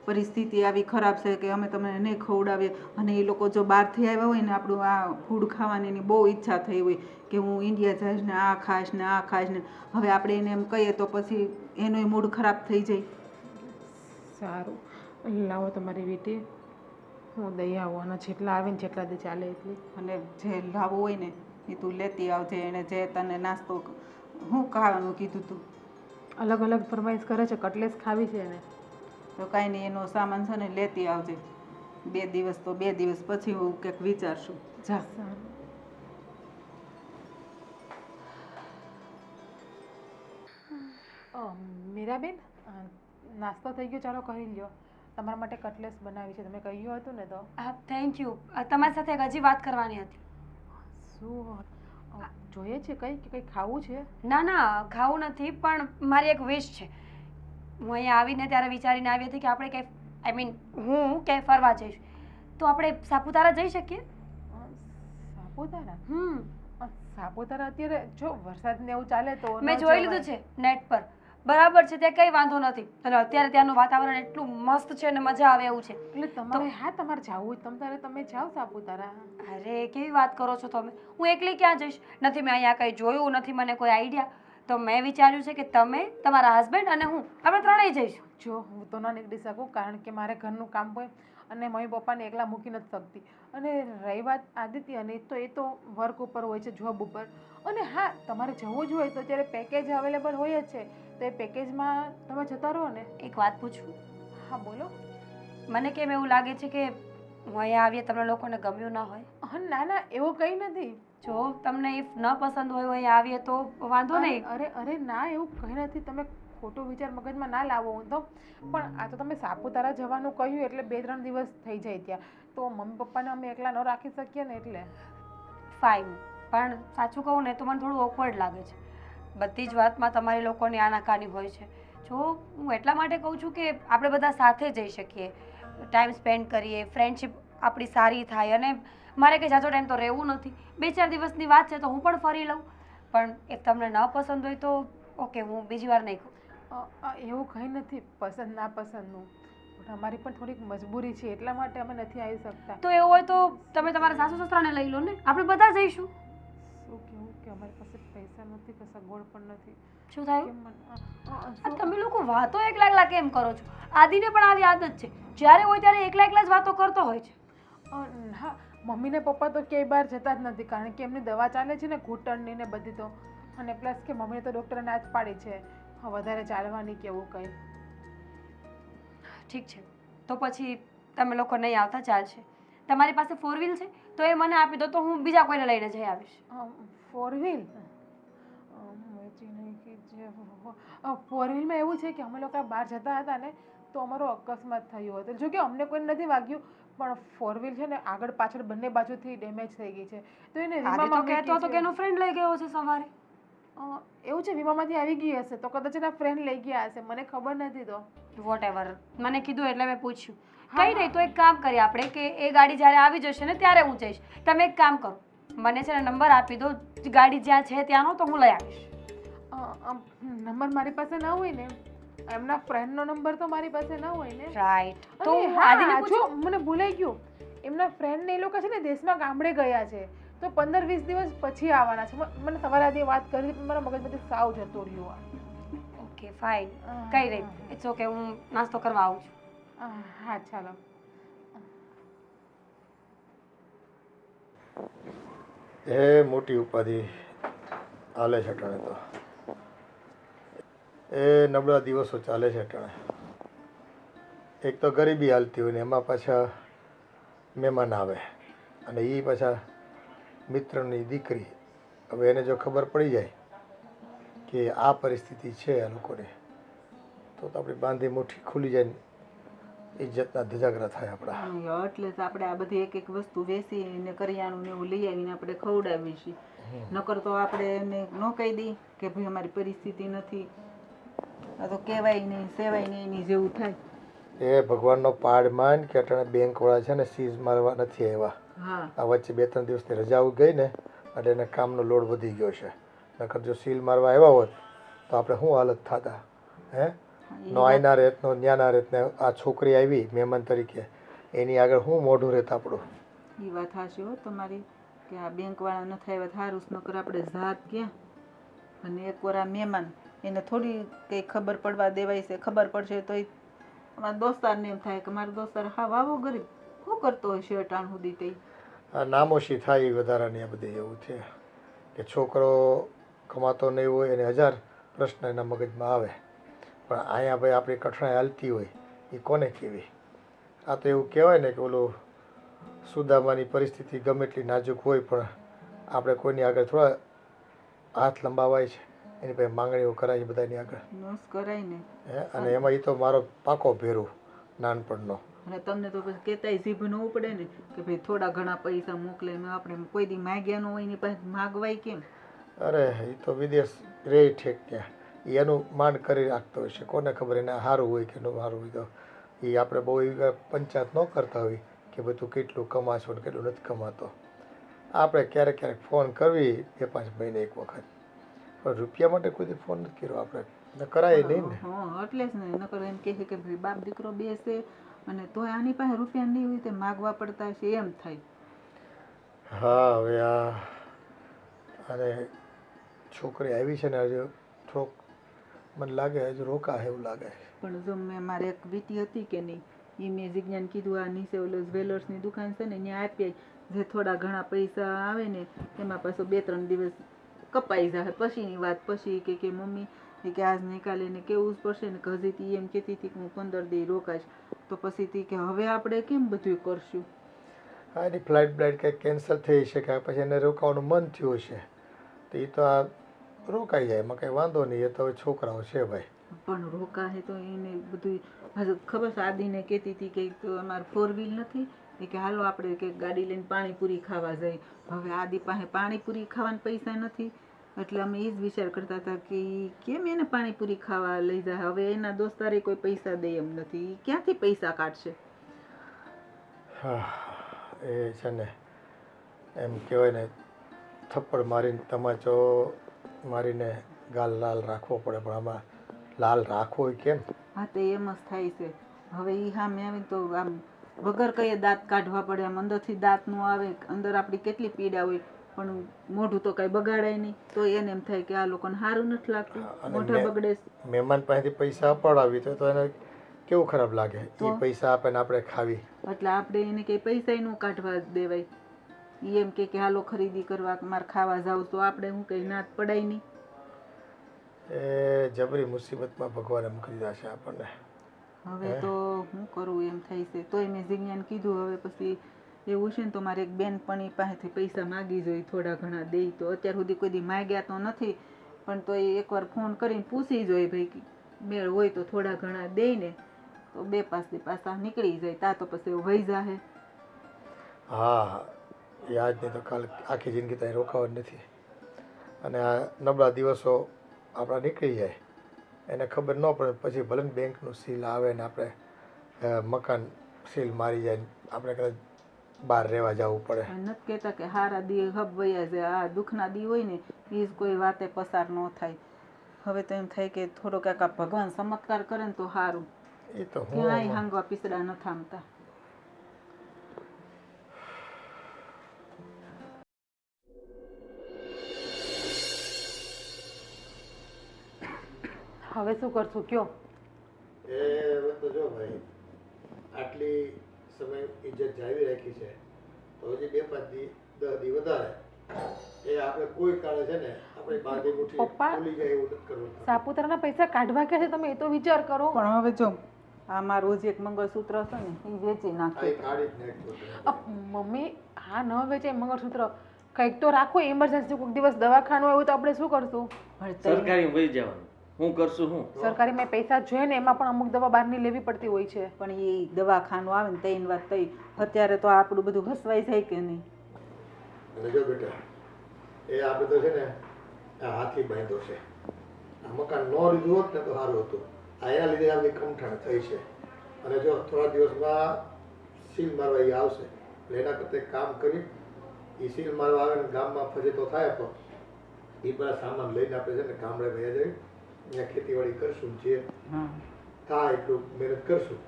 પરિસ્થિતિ આવી ખરાબ છે કે અમે તમને નહીં ખવડાવીએ, અને એ લોકો જો બહારથી આવ્યા હોય ને આપણું આ ફૂડ ખાવાની એની બહુ ઈચ્છા થઈ હોય કે હું ઇન્ડિયા જઈશ ને આ ખાઈશ ને આ ખાઈશ ને, હવે આપણે એને એમ કહીએ તો પછી એનોય મૂડ ખરાબ થઈ જાય. સારું, લાવો તમારી વીટી, હું દઈ આવું, અને જેટલા આવે ને જેટલા દે ચાલે એટલી. અને જે લાવવું હોય ને એ તું લેતી આવજે. એને જે તને નાસ્તો હું ખાવાનું કીધું તું? અલગ અલગ ફરમાઈશ કરે છે, કટલેસ ખાવી છે એને. તો કાંઈ નહીં, એનો સામાન છે ને લેતી આવજે. 2 દિવસ તો 2 દિવસ પછી હું કંઈક વિચારશું. જા. મીરાબેન, નાસ્તો થઈ ગયો, ચાલો કરી લ્યો. તમારા માટે કટલેસ બનાવી છે, તમે કહ્યું હતું ને તો. હા, થેન્ક યુ. તમારી સાથે એક હજી વાત કરવાની હતી. શું જોઈએ છે? કંઈ કે કંઈ ખાવું છે? ના ના, ખાવું નથી, પણ મારી એક વિશ છે. હું અહીંયા આવીને ત્યારે વિચારીને આવી હતી કે આપણે ક્યાંય આઈ મીન હું ક્યાંય ફરવા જઈશ, તો આપણે સાપુતારા જઈ શકીએ? સાપુતારા? સાપુતારા અત્યારે જો વરસાદ ને એવું ચાલે તો મેં જોઈ લીધું છે નેટ પર, બરાબર છે, ત્યાં કંઈ વાંધો નથી. અને અત્યારે ત્યાંનું વાતાવરણ એટલું મસ્ત છે અને મજા આવે એવું છે. એટલે તમારે હા તમારે જવું હોય તમે જાઓ સાપુતારા. અરે કેવી વાત કરો છો તમે? હું એકલી ક્યાં જઈશ? નથી મેં અહીંયા કંઈ જોયું નથી, મને કોઈ આઈડિયા. તો મેં વિચાર્યું છે કે તમે, તમારા હસબન્ડ અને હું, આપણે ત્રણેય જઈશું. જો હું તો ના નીકળી શકું, કારણ કે મારે ઘરનું કામ હોય અને મમ્મી પપ્પાને એકલા મૂકી નથી શકતી. અને રહી વાત આદિત્યની, તો એ તો વર્ક ઉપર હોય છે, જોબ ઉપર. અને હા, તમારે જવું જ હોય તો અત્યારે પેકેજ અવેલેબલ હોય જ છે, તો એ પેકેજમાં તમે જતા રહો ને. એક વાત પૂછું? હા બોલો. મને કેમ એવું લાગે છે કે હું અહીંયા આવીએ તમને લોકોને ગમ્યું ના હોય? હા ના ના, એવું કંઈ નથી. જો તમને ઇફ ન પસંદ હોય અહીંયા આવીએ તો વાંધો નહીં. અરે ના, એવું કંઈ નથી. તમે ખોટો વિચાર મગજમાં ના લાવો. હું તો પણ આ તો તમે સાપુતારા જવાનું કહ્યું એટલે 2-3 દિવસ થઈ જાય ત્યાં, તો મમ્મી પપ્પાને અમે એકલા ન રાખી શકીએ ને એટલે. ફાઇન, પણ સાચું કહું ને તો મને થોડું ઓકવર્ડ લાગે છે. બધી જ વાતમાં તમારી લોકોની આનાકાની હોય છે. જો હું એટલા માટે કહું છું કે આપણે બધા સાથે જઈ શકીએ, ટાઈમ સ્પેન્ડ કરીએ, ફ્રેન્ડશિપ આપણી સારી થાય. અને મારે કંઈ જાજો ટાઈમ તો રહેવું નથી, 2-4 દિવસની વાત છે તો હું પણ ફરી લઉં. પણ એ તમને ન પસંદ હોય તો ઓકે, હું બીજી વાર નહીં કહું. એવું કંઈ નથી પસંદ ના પસંદનું, પણ અમારી પણ થોડીક મજબૂરી છે એટલા માટે અમે નથી આવી શકતા. તો એવું હોય તો તમે તમારા સાસુ સસરાને લઈ લો ને, આપણે બધા જઈશું. શું કહેવું કે અમારી પાસે પૈસા નથી કે સગવડ પણ નથી. શું થયું? કેમ આ તમે લોકો વાતો એકલા એકલા કેમ કરો છો? આદિને પણ આવી આદત છે, જ્યારે હોય ત્યારે એકલા એકલા જ વાતો કરતો હોય છે. હા, મમ્મી ને પપ્પા તો ક્યાંય બહાર જતા જ નથી, કારણ કે એમની દવા ચાલે છે ને ઘૂંટણની ને બધી તો. અને પ્લસ કે મમ્મીને તો ડૉક્ટરે ના જ પાડી છે વધારે ચાલવાની કે એવું કંઈ. ઠીક છે, તો પછી તમે લોકો નહીં આવતા ચાલશે. તમારી પાસે 4 વ્હીલ છે તો એ મને આપી દો, તો હું બીજા કોઈને લઈને જઈ આવીશ. 4 વ્હીલ? 4 વ્હીલમાં એવું છે કે અમે લોકો બહાર જતા હતા ને તો અમારો અકસ્માત થયો હતો. જો કે અમને કોઈ નથી વાગ્યું, પણ 4 વ્હીલ છે ને આગળ પાછળ બંને બાજુથી ડેમેજ થઈ ગઈ છે. તો એને આદિ તો વીમામાં કહેતો હતો કે એનો ફ્રેન્ડ લઈ ગયો છે સવારે. એવું છે, વીમામાંથી આવી ગઈ હશે તો કદાચ એના ફ્રેન્ડ લઈ ગયા હશે, મને ખબર નથી. તો વોટ એવર, મને કીધું એટલે મેં પૂછ્યું. કંઈ નહીં, તો એક કામ કરીએ આપણે કે એ ગાડી જ્યારે આવી જશે ને ત્યારે હું જઈશ. તમે એક કામ કરો, મને છે ને નંબર આપી દો ગાડી જ્યાં છે ત્યાંનો, તો હું લઈ આવીશ. નંબર મારી પાસે ના હોય ને, એમના ફ્રેન્ડનો નંબર તો મારી પાસે ના હોય ને. રાઈટ, તો અને આદિને હા, પૂછો. મને ભૂલાઈ ગયું, એમના ફ્રેન્ડ ને એ લોકો છે ને દેશમાં ગામડે ગયા છે તો 15-20 દિવસ પછી આવવાના છે. મને સવારે આજે વાત કરી હતી પણ મારા મગજમાંથી સાવ જતો રહ્યો. ઓકે ફાઇન, કંઈ નહીં, ઇટ્સ ઓકે, હું નાસ્તો કરવા આવું છું. હા ચાલો. એ મોટી ઉપાધિ હાલે છે અટાણે તો, એ નબળા દિવસો ચાલે છે અટાણે. એક તો ગરીબી હાલતી હોય ને એમાં પાછા મહેમાન આવે, અને એ પાછા મિત્રની દીકરી. હવે એને જો ખબર પડી જાય કે આ પરિસ્થિતિ છે આ લોકોની, તો આપણી બાંધી મુઠ્ઠી ખુલી જાય ને ઇજ્જતના ધજાગરા થાય આપણા. એટલે જ આપણે આ બધી એક એક વસ્તુ વેચીને કરિયાણું ને એવું લઈ આવીને આપણે ખવડાવી છીએ. નકર તો આપણે એને ન કહી દઈએ કે ભાઈ અમારી પરિસ્થિતિ નથી, આ તો કહેવાય નહીં સેવાય નહીં એની જેવું થાય. એ ભગવાનનો પાડ માન કે અટાણે બેંકવાળા છે ને સીઝ મારવા નથી આવ્યા. હા, આ વચ્ચે 2-3 દિવસની રજાઓ ગઈ ને એટલે એને કામનો લોડ વધી ગયો છે. નકર જો સીલ મારવા આવ્યા હોત તો આપણે શું હાલત થતા? હે નો આયના રહેત, નો ન્યાના રહેત ને આ છોકરી આવી મહેમાન તરીકે, એની આગળ શું મોઢું રહેત આપણું? એ વાત હાચી હો તમારી કે આ બેંકવાળા નથી આવ્યા સારું, નકર આપણે જાત ક્યાં. અને એકવાર આ મહેમાન એને થોડી કંઈ ખબર પડવા દેવાય છે, ખબર પડશે તો અમારા દોસ્તારને એમ થાય કે મારો દોસ્તાર હા વાવો ગરીબ શું કરતો હશે અટાણ સુધી કંઈ. આ નામોશી થાય એ વધારાની આ બધી એવું છે કે છોકરો કમાતો નહીં હોય અને 1000 પ્રશ્ન એના મગજમાં આવે. પણ અહીંયા ભાઈ આપણી કઠણાઈ હાલતી હોય એ કોને કહેવી? આ તો એવું કહેવાય ને કે ઓલું સુદામાની પરિસ્થિતિ ગમે એટલી નાજુક હોય પણ આપણે કોઈની આગળ થોડા હાથ લંબાવાય છે, એની પાસે માંગણીઓ કરાય બધાની આગળ. નોસ કરાય ને. અને એમાં એ તો મારો પાકો ભેરું નાનપણનો. અને તમને તો પછી કહેતાય જીભ ન ઉપડે ને કે ભાઈ થોડા ઘણા પૈસા મોકલે, આપણે કોઈ દી માગ્યા ન હોય એની પાસે માગવાય કેમ? અરે એ તો વિદેશ રે ઠેક ત્યાં, એનું માંડ કરી રાખતો હોય છે, કોને ખબર એને સારું હોય કે ન સારું હોય. તો એ આપણે બહુ એવી પંચાયત ન કરતા હોય કે ભાઈ તું કેટલું કમાશો ને કેટલું નથી કમાતો. આપણે ક્યારેક ક્યારેક ફોન કરવી 2-5 મહિને એક વખત, પણ રૂપિયા માટે કોઈ ફોન નથી કર્યો આપણે, કરાય નહીં ને. હા એટલે જ ને, નકર એમ કહે કે ભાઈ બાપ દીકરો બેસે અને તોય આની પાસે રૂપિયા નહીં હોય તે માગવા પડતા હશે એમ થાય. હા હવે આ અને છોકરી આવી છે ને હજુ થોડોક મને લાગે હજુ રોકા એવું લાગે. પણ જો મેં મારે એક વીટી હતી કે નહીં, એ મેં જિજ્ઞાન કીધું આ નીચે ઓલો જ્વેલર્સની દુકાન છે ને ત્યાં આપીએ, જે થોડા ઘણા પૈસા આવે ને એમાં પાછું 2-3 દિવસ કપાઈ જાય પછીની વાત. પછી કે મમ્મી કે આજ નિકાલીને કેવું જ પડશે ને, કે હજી તી એમ કહેતી હતી કે હું 15 દી રોકાઈશ. તો પછી તી કે હવે આપણે કેમ બધું કરશું? હા એની ફ્લાઇટ કંઈક કેન્સલ થઈ છે કે પછી એને રોકાવાનું મન થયું છે તો એ તો આ રોકાઈ જાય, એમાં કંઈ વાંધો નહીં. એ તો હવે છોકરાઓ છે ભાઈ. પણ રોકાશે તો એને બધું ખબર છે. આદિને કહેતી હતી કે અમારે 4 વ્હીલ નથી એ કે હાલો આપણે કે ગાડી લઈને પાણીપુરી ખાવા જઈએ. હવે આદિ પાસે પાણીપુરી ખાવાના પૈસા નથી, એટલે અમે એ જ વિચાર કરતા હતા કે ઈ કેમ એને પાણીપુરી ખાવા લઈ જાય. હવે એના દોસ્તારે કોઈ પૈસા દે એમ નથી, ઈ ક્યાંથી પૈસા કાઢશે? હા, એ છે ને એમ કહેવાય ને, થપ્પડ મારીને તમાચો મારીને ગાલ લાલ રાખવો પડે, પણ આમાં લાલ રાખવો હોય કેમ? હા, તો એમ જ થાય છે. હવે ઈ સામે આવીને તો આમ વગર કઈએ દાંત કાઢવા પડે, આમ અંદરથી દાંત નો આવે, અંદર આપણી કેટલી પીડા હોય, પણ મોઢું તો કઈ બગાડાય નહીં. તો એને એમ થાય કે આ લોકોને સારું નથી લાગતું, અને મોઢા બગડે. મહેમાન પાસેથી પૈસા અપાડાવી તો એને કેવું ખરાબ લાગે, એ પૈસા આપે ને આપણે ખાવી. એટલે આપણે એને કઈ પૈસા નો કાઢવા દેવાય. ઈ એમ કે હાલો ખરીદી કરવા, મારે ખાવા જાવ, તો આપણે હું કઈ નાત પડાય નહીં. એ જબરી મુસીબતમાં ભગવાને મૂકી દીધા છે આપણને. હવે તો હું કરું એમ થાય છે. તોય મેં જીજ્ઞાને કીધું હવે પછી એવું છે ને તો મારે એક બેનપણી પાસેથી પૈસા માગી જોઈએ, થોડા ઘણા દે. તો અત્યાર સુધી કોઈ દી માગ્યા તો નથી, પણ તો એ એકવાર ફોન કરીને પૂછી જોઈએ ભાઈ મેળ હોય તો થોડા ઘણા દે ને, તો 2-5 દી પાછા નીકળી જાય. તા તો પછી એવું વહી જાહે. હા, એ આજ નહીં તો કાલ આખી જિંદગી ત્યાં રોકાવાની નથી. અને આ નબળા દિવસો આપણા નીકળી જાય, એને ખબર ન પડે, પછી ભલે ને બેંકનું સીલ આવે ને આપણે મકાન સીલ મારી જાય, આપણે કદાચ બહાર રહેવા જવું પડે. નથી કહેતા કે હારા દી હબ વયા જાય, આ દુઃખના દી હોય ને એ કોઈ વાતે પસાર ન થાય. હવે તો એમ થાય કે થોડો કાંઈક ભગવાન ચમત્કાર કરે ને તો સારું. એ તો ક્યાંય હું હાંગવા પીસડા ન થામતા. હવે શું કરશું કયો? એ હવે તો જો ભાઈ, આટલી સમય ઇજ્જત જાળવી રાખી છે, તો હજી 2-5 દી 10 દી વધારે એ આપણે કોઈ કાળે છે ને આપણે બાંધી મુઠ્ઠી પપ્પા, ભૂલી જાય એવું નથી કરવું. સાપુતારાના પૈસા કાઢવા કે છે તમે એ તો વિચાર કરો. પણ હવે જો આ મારું જે એક મંગળસૂત્ર છે ને એ વેચી આ નાખ્યું. એક કાઢી જ નાખ્યું. મમ્મી હા ન વેચાય મંગળસૂત્ર, કંઈક તો રાખો, ઇમરજન્સી કોઈક દિવસ દવાખાનું આવ્યું તો આપણે શું કરશું? સરકારી વહી જવાનું, હું કરશું હું? સરકારીમાં પૈસા જોઈએ ને, એમાં પણ અમુક દવા બહારની લેવી પડતી હોય છે. પણ એ દવાખાનું આવે ને તૈન વાત થઈ, અત્યારે તો આપણું બધું ઘસવાઈ જાય કે નહીં? અને જો બેટા, એ આપણે તો છે ને આ હાથી બાંધ્યો છે. આ મકાન ન લીધું હોત ને તો સારું હતું. આ એના લીધે આપણી કમઠાણ થઈ છે. અને જો થોડા દિવસમાં સીલ મારવા એ આવશે, એટલે એના કરતા એક કામ કરી, એ સીલ મારવા આવે ને ગામમાં ફજેતો થાય તો એ બધા સામાન લઈને આપણે છે ને ગામડે વયા જઈ, અહીંયા ખેતીવાડી કરશું, જે થાય એટલું મહેનત કરશું.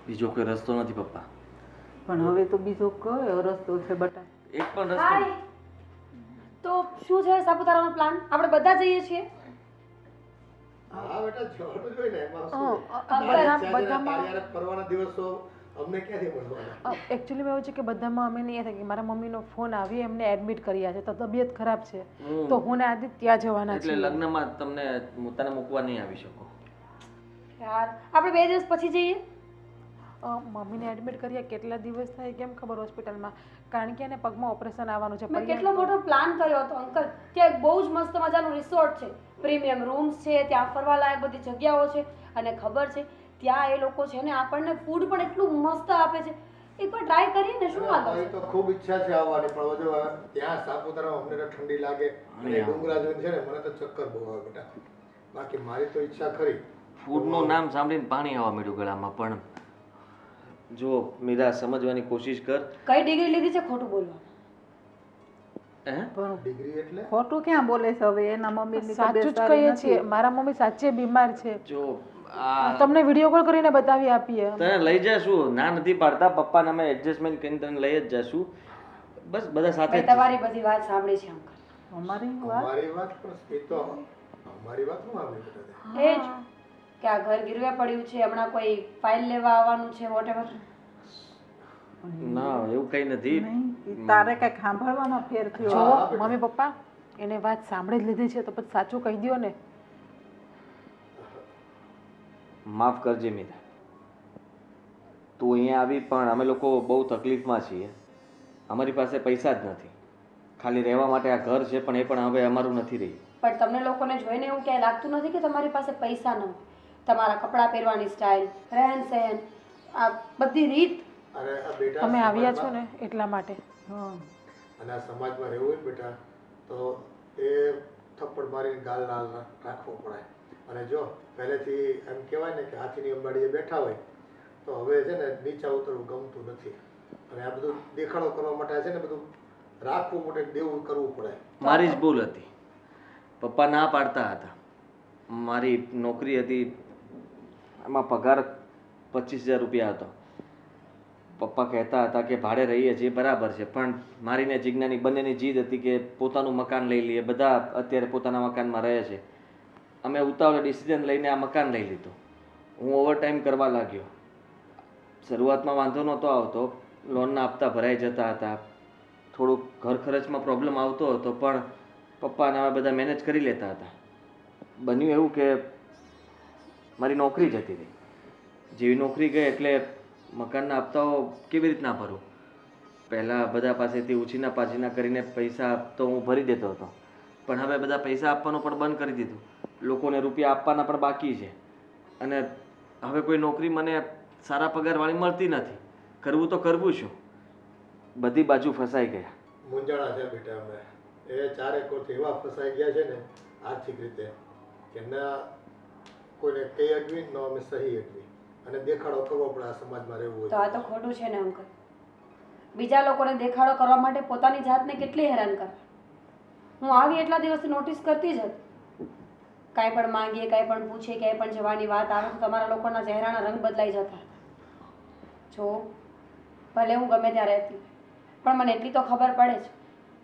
બીજો કોઈ રસ્તો નથી પપ્પા. પણ હવે તો બીજો કયો રસ્તો છે બટા? એક પણ રસ્તો હાય, તો શું છે સાપુતારાનો પ્લાન? આપણે બધા જઈએ છીએ. હા બેટા, જવાનું જ હોય ને, એમાં શું છે? બધામાં તારી ફરવાના દિવસો અમને ક્યાંથી મળવાના? એકચ્યુઅલી એવું છે કે બધામાં અમે નહીં થાય કે મારા મમ્મીનો ફોન આવી, એમને એડમિટ કર્યા છે, તો તબિયત ખરાબ છે, તો હું ને આદિત્ય ત્યાં જવાના એટલે છીએ. લગ્નમાં તમને તને મૂકવા નહીં આવી શકો. યાર આપણે 2 દિવસ પછી જઈએ. મમ્મીને એડમિટ કર્યા કેટલા દિવસ થાય કેમ ખબર હોસ્પિટલમાં? કારણ કે એને પગમાં ઓપરેશન આવવાનું છે. મેં કેટલો મોટો પ્લાન કર્યો હતો અંકલ. ત્યાં બહુ જ મસ્ત મજાનું રિસોર્ટ છે, પ્રીમિયમ રૂમ્સ છે, ત્યાં ફરવા લાયક બધી જગ્યાઓ છે, અને ખબર છે ત્યાં એ લોકો છે ને આપણને ફૂડ પણ એટલું મસ્ત આપે છે. એકવાર ટ્રાય કરીએ ને, શું વાંધો મારી છે? તો ખૂબ ઈચ્છા છે આવવાની, પણ જો ત્યાં સાપુતારામાં અમને તો ઠંડી લાગે અને ડુંગરા જોઈને છે ને મને તો ચક્કર બહુ આવે બેટા. બાકી મારી તો ઈચ્છા ખરી. ફૂડનું નામ સાંભળીને પાણી આવવા માંડ્યું ગળામાં. પણ જો મીરા, સમજવાની કોશિશ કર. કઈ ડિગ્રી લીધી છે ખોટું બોલવા? પણ ડિગ્રી એટલે ખોટું ક્યાં બોલે છે? હવે એના મમ્મીની સાચું જ કહીએ છીએ, મારા મમ્મી સાચે બીમાર છે. જો આ તમને વિડીયો કોલ કરીને બતાવી આપીએ. તને લઈ જાશું, ના નથી પાડતા. પપ્પાને અમે એડજસ્ટમેન્ટ કરીને તને લઈ જ જાશું. બસ બધા સાથે મેં જ તમારી બધી વાત સાંભળી છે અંકલ. અમારી વાત અમારી વાત પણ એ તો અમારી વાત શું આવે બેટા? એ જ કે આ ઘર ગીરવે પડ્યું છે, હમણાં કોઈ ફાઇલ લેવા આવવાનું છે, વોટેવર. ના, એવું કઈ નથી. નહીં, તારે કઈક સાંભળવાનો ફેર થયો. જો મમ્મી પપ્પા એને વાત સાંભળી જ લીધી છે, તો પછી સાચું કહી દો ને. માફ કરજે મીરા, તું અહીંયા આવી, પણ અમે લોકો બહુ તકલીફમાં છીએ. અમારી પાસે પૈસા જ નથી. ખાલી રહેવા માટે આ ઘર છે, પણ એ પણ હવે અમારું નથી રહ્યું. પણ તમને લોકોને જોઈને એવું ક્યાંય લાગતું નથી કે તમારી પાસે પૈસા ન હોય? તમારા કપડાં પહેરવાની સ્ટાઇલ, રહેન સહેન, આ બધી રીત અરે આ બેટા તમે આવ્યા છો સમાજમાં- ને એટલા માટે. હા અને આ સમાજમાં રહેવું હોય ને બેટા તો એ થપ્પડ મારીને ગાલ લાલ રાખવો પડે. અને જો પહેલેથી એમ કહેવાય ને કે હાથીની અંબાડીએ બેઠા હોય તો હવે છે ને નીચા ઉતરવું ગમતું નથી. અને આ બધું દેખાડો કરવા માટે છે ને બધું રાખવું માટે દેવું કરવું પડે. મારી જ ભૂલ હતી. પપ્પા ના પાડતા હતા. મારી નોકરી હતી, એમાં પગાર 25,000 રૂપિયા હતો. પપ્પા કહેતા હતા કે ભાડે રહીએ છીએ બરાબર છે, પણ મારી ને જીજ્ઞાની બંનેની જીદ હતી કે પોતાનું મકાન લઈ લઈએ. બધા અત્યારે પોતાના મકાનમાં રહે છે. અમે ઉતાવળે ડિસિઝન લઈને આ મકાન લઈ લીધું. હું ઓવરટાઈમ કરવા લાગ્યો. શરૂઆતમાં વાંધો નહોતો આવતો, લોનના હપ્તા ભરાઈ જતા હતા, થોડુંક ઘર ખર્ચમાં પ્રોબ્લેમ આવતો હતો, પણ પપ્પા અને અમે બધા મેનેજ કરી લેતા હતા. બન્યું એવું કે મારી નોકરી જતી રહી. જેવી નોકરી ગઈ એટલે મકાનના હપ્તાઓ કેવી રીતના ભરું? પહેલાં બધા પાસેથી ઉછીના પાછીના કરીને પૈસા તો હું ભરી દેતો હતો, પણ હવે બધા પૈસા આપવાનું પણ બંધ કરી દીધું. લોકોને રૂપિયા આપવાના પણ બાકી છે. અને હવે કોઈ નોકરી મને સારા પગારવાળી મળતી નથી. કરવું તો કરવું શું? બધી બાજુ ફસાઈ ગયા. મૂંઝાણા છે બેટા અમે. એ ચારે કોરથી એવા ફસાઈ ગયા છે ને આર્થિક રીતે કે ના કોઈને કઈ અડવી ન અમે સહી અડવી. અને દેખાડો કરવો પડે આ સમાજમાં રહેવું તો આ તો ખોટું છે ને અંકલ. બીજા લોકોને દેખાડો કરવા માટે પોતાની જાતને કેટલી હેરાન કરે. હું આવી એટલા દિવસથી નોટિસ કરતી જ હતી. કાંઈ પણ માંગીએ, કાંઈ પણ પૂછીએ, ક્યાંય પણ જવાની વાત આવે તો તમારા લોકોના ચહેરાના રંગ બદલાઈ જતા હતા. જો ભલે હું ગમે ત્યાં રહેતી, પણ મને એટલી તો ખબર પડે છે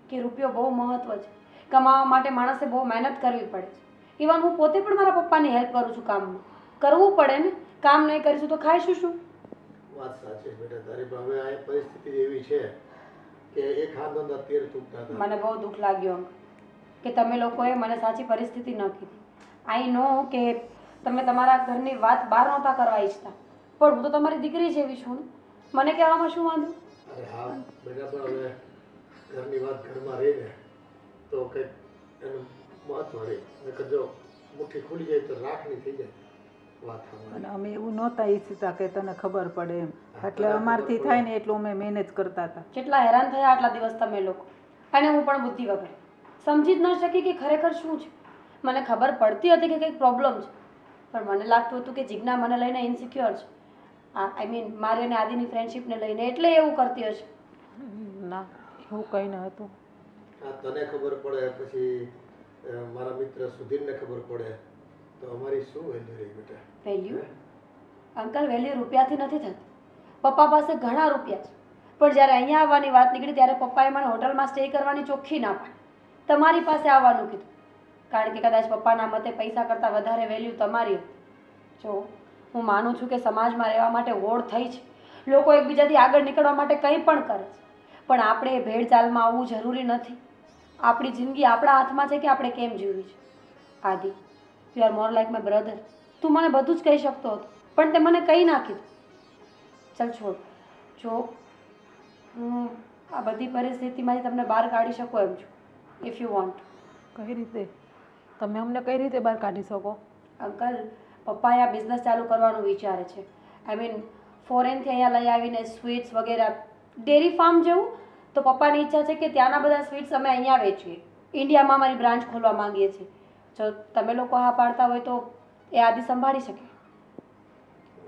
કે રૂપિયો બહુ મહત્વ છે. કમાવા માટે માણસે બહુ મહેનત કરવી પડે છે. ઇવન હું પોતે પણ મારા પપ્પાની હેલ્પ કરું છું કામમાં. કરવું પડે ને, કામ નહીં કરીશું તો ખાઈશું શું? વાત સાચી છે બેટા તારી. પણ હવે આ પરિસ્થિતિ એવી છે કે એક હાથ ધંધા તેર તૂટતા હતા. મને બહુ દુઃખ લાગ્યું અંકલ કે તમે લોકોએ મને સાચી પરિસ્થિતિ ન કીધી. આઈ નો કે તમે તમારા ઘરની વાત બહાર નહોતા કરવા ઈચ્છતા, પણ હું તો તમારી દીકરી જેવી છું ને. મને કહેવામાં શું વાંધો? અરે હા બેટા પણ હવે ઘરની વાત ઘરમાં રહીને તો કંઈક એનું મહત્વ રહે. નહીંતર જો મુઠ્ઠી ખુલી જાય તો રાખની થઈ જાય વાત સાંભળે. અને અમે એવું નહોતા ઈચ્છતા કે તને ખબર પડે એમ, એટલે અમારથી થાય ને એટલું અમે મેનેજ કરતા હતા. કેટલા હેરાન થયા આટલા દિવસ તમે લોકો. અને હું પણ બુદ્ધિ વગર સમજી જ ન શકી કે ખરેખર શું છે. મને ખબર પડતી હતી કે કંઈક પ્રોબ્લેમ છે, પણ મને લાગતું હતું કે જીજ્ઞા મને લઈને ઇન્સિક્યોર છે. આઈ મીન મારી અને આદિની ફ્રેન્ડશિપને લઈને, એટલે એવું કરતી હશે. ના, એવું કંઈ ન હતું. આ તને ખબર પડે પછી મારા મિત્ર સુધીરને ખબર પડે તો અમારી શું વેલ્યુ રહી બેટા? વેલ્યુ? અંકલ, વેલ્યુ રૂપિયાથી નથી થતી. પપ્પા પાસે ઘણા રૂપિયા છે, પણ જ્યારે અહીંયા આવવાની વાત નીકળી ત્યારે પપ્પાએ મને હોટલમાં સ્ટે કરવાની ચોખ્ખી ના પાડી. તમારી પાસે આવવાનું કીધું, કારણ કે કદાચ પપ્પાના મતે પૈસા કરતાં વધારે વેલ્યુ તમારી હતી. જો હું માનું છું કે સમાજમાં રહેવા માટે હોડ થઈ છે, લોકો એકબીજાથી આગળ નીકળવા માટે કંઈ પણ કરે છે, પણ આપણે ભેળચાલમાં આવવું જરૂરી નથી. આપણી જિંદગી આપણા હાથમાં છે કે આપણે કેમ જીવવી છે. આદિ, you are more like my brother. તું મને બધું જ કહી શકતો હતો, પણ તે મને કહી ના કીધું. ચાલ છોડ. જો હું આ બધી પરિસ્થિતિમાંથી તમને બહાર કાઢી શકું એમ છું, ઇફ યુ વોન્ટ. કઈ રીતે? તમે અમને કઈ રીતે બહાર કાઢી શકો? અંકલ, પપ્પાએ આ બિઝનેસ ચાલુ કરવાનું વિચારે છે. આઈ મીન ફોરેનથી અહીંયા લઈ આવીને સ્વીટ્સ વગેરે, ડેરી ફાર્મ જેવું. તો પપ્પાની ઈચ્છા છે કે ત્યાંના બધા સ્વીટ્સ અમે અહીંયા વેચીએ. ઇન્ડિયામાં અમારી બ્રાન્ચ ખોલવા માંગીએ છીએ. જો તમે લોકો હા પાડતા હોય તો એ આદિ સંભાળી શકે.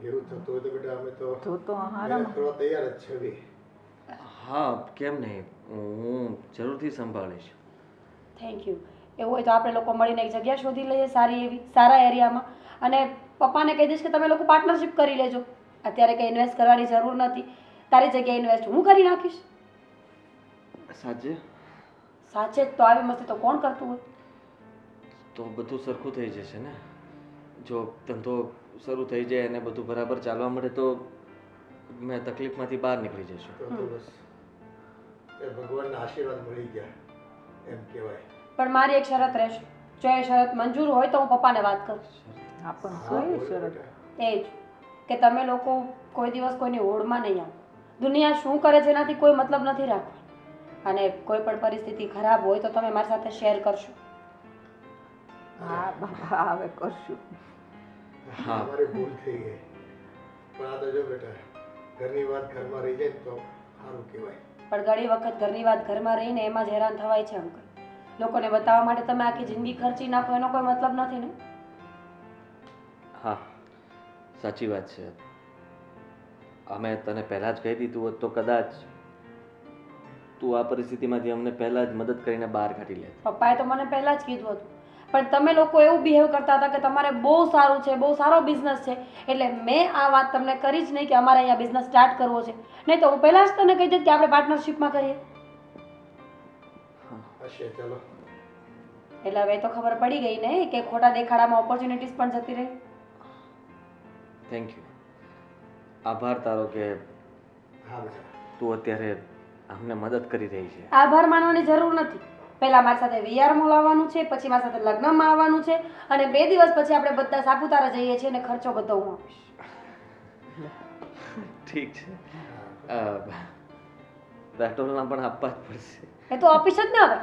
એવું થતું હોય તો બેટા અમે તો તો હારામાં મહેનત કરવા તૈયાર જ છે બી. હા, કેમ નહીં, હું જરૂરથી સંભાળીશ. Thank you. એવું હોય તો આપણે લોકો મળીને એક જગ્યા શોધી લઈએ સારી એવી, સારા એરિયામાં. અને પપ્પાને કહી દઈશ કે તમે લોકો પાર્ટનરશિપ કરી લેજો. અત્યારે કંઈ ઇન્વેસ્ટ કરવાની જરૂર નથી. તારી જગ્યાએ ઇન્વેસ્ટ હું કરી નાખીશ. સાચે? સાચે જ તો. આવી મસ્તી તો કોણ કરતું હોય? તો બધું સરખું થઈ જશે ને. જો ધંધો શરૂ થઈ જાય અને બધું બરાબર ચાલવા મળે તો મેં તકલીફમાંથી બહાર નીકળી જશું. તો બસ એ ભગવાનના આશીર્વાદ મળી ગયા એમ કહેવાય. પણ મારી એક શરત રહેશે. જો એ શરત મંજૂર હોય તો હું પપ્પાને વાત કરીશ. આપણ હા, સોય બોલો શરત. બેટા. એ જ કે તમે લોકો કોઈ દિવસ કોઈની હોડમાં નહીં આવો. દુનિયા શું કરે છે એનાથી કોઈ મતલબ નથી રાખવાનો. અને કોઈ પણ પરિસ્થિતિ ખરાબ હોય તો તમે મારી સાથે શેર કરશો. હા બાપા, હવે કરશું. હા. અમારી ભૂલ થઈ ગઈ. પણ આ તો જો બેટા ઘરની વાત ઘરમાં રહી જાય ને તો સારું કહેવાય. પણ ઘણી વખત ઘરની વાત ઘરમાં રહીને એમાં જ હેરાન થવાય છે અંકલ. લોકોને બતાવવા માટે તમે આખી જિંદગી ખર્ચી નાખો એનો કોઈ મતલબ નથી ને. હા સાચી વાત છે. અમે તને પહેલાં જ કહી દીધું હોત તો કદાચ તું આ પરિસ્થિતિમાંથી અમને પહેલાં જ મદદ કરીને બહાર કાઢી લે. પપ્પાએ તો મને પહેલાં જ કીધું હતું, પણ તમે લોકો એવું બિહેવ કરતા હતા કે તમારે બહુ સારું છે, બહુ સારો બિઝનેસ છે, એટલે મેં આ વાત તમને કરી જ નહીં કે અમારે અહીંયા બિઝનેસ સ્ટાર્ટ કરવો છે. નહીં તો હું પહેલાં જ તને કહી દઉં કે આપણે પાર્ટનરશિપમાં કરીએ. હશે ચલો. એટલે હવે તો ખબર પડી ગઈ ને કે ખોટા દેખાડામાં ઓપોર્ચ્યુનિટીઝ પણ જતી રહી. Thank you. આભાર તારો કે હા બેટા. તું અત્યારે અમને મદદ કરી રહી છે. આભાર માનવાની જરૂર નથી. પહેલા મારી સાથે વીઆર મોલ આવવાનું છે, પછી મારી સાથે લગ્નમાં આવવાનું છે, અને 2 દિવસ પછી આપણે બધા સાપુતારા જઈએ છીએ અને ખર્ચો બધો હું આપીશ. ઠીક છે. પેટ્રોલના પણ આપવા જ પડશે. એ તો આપીશ જ ને હવે.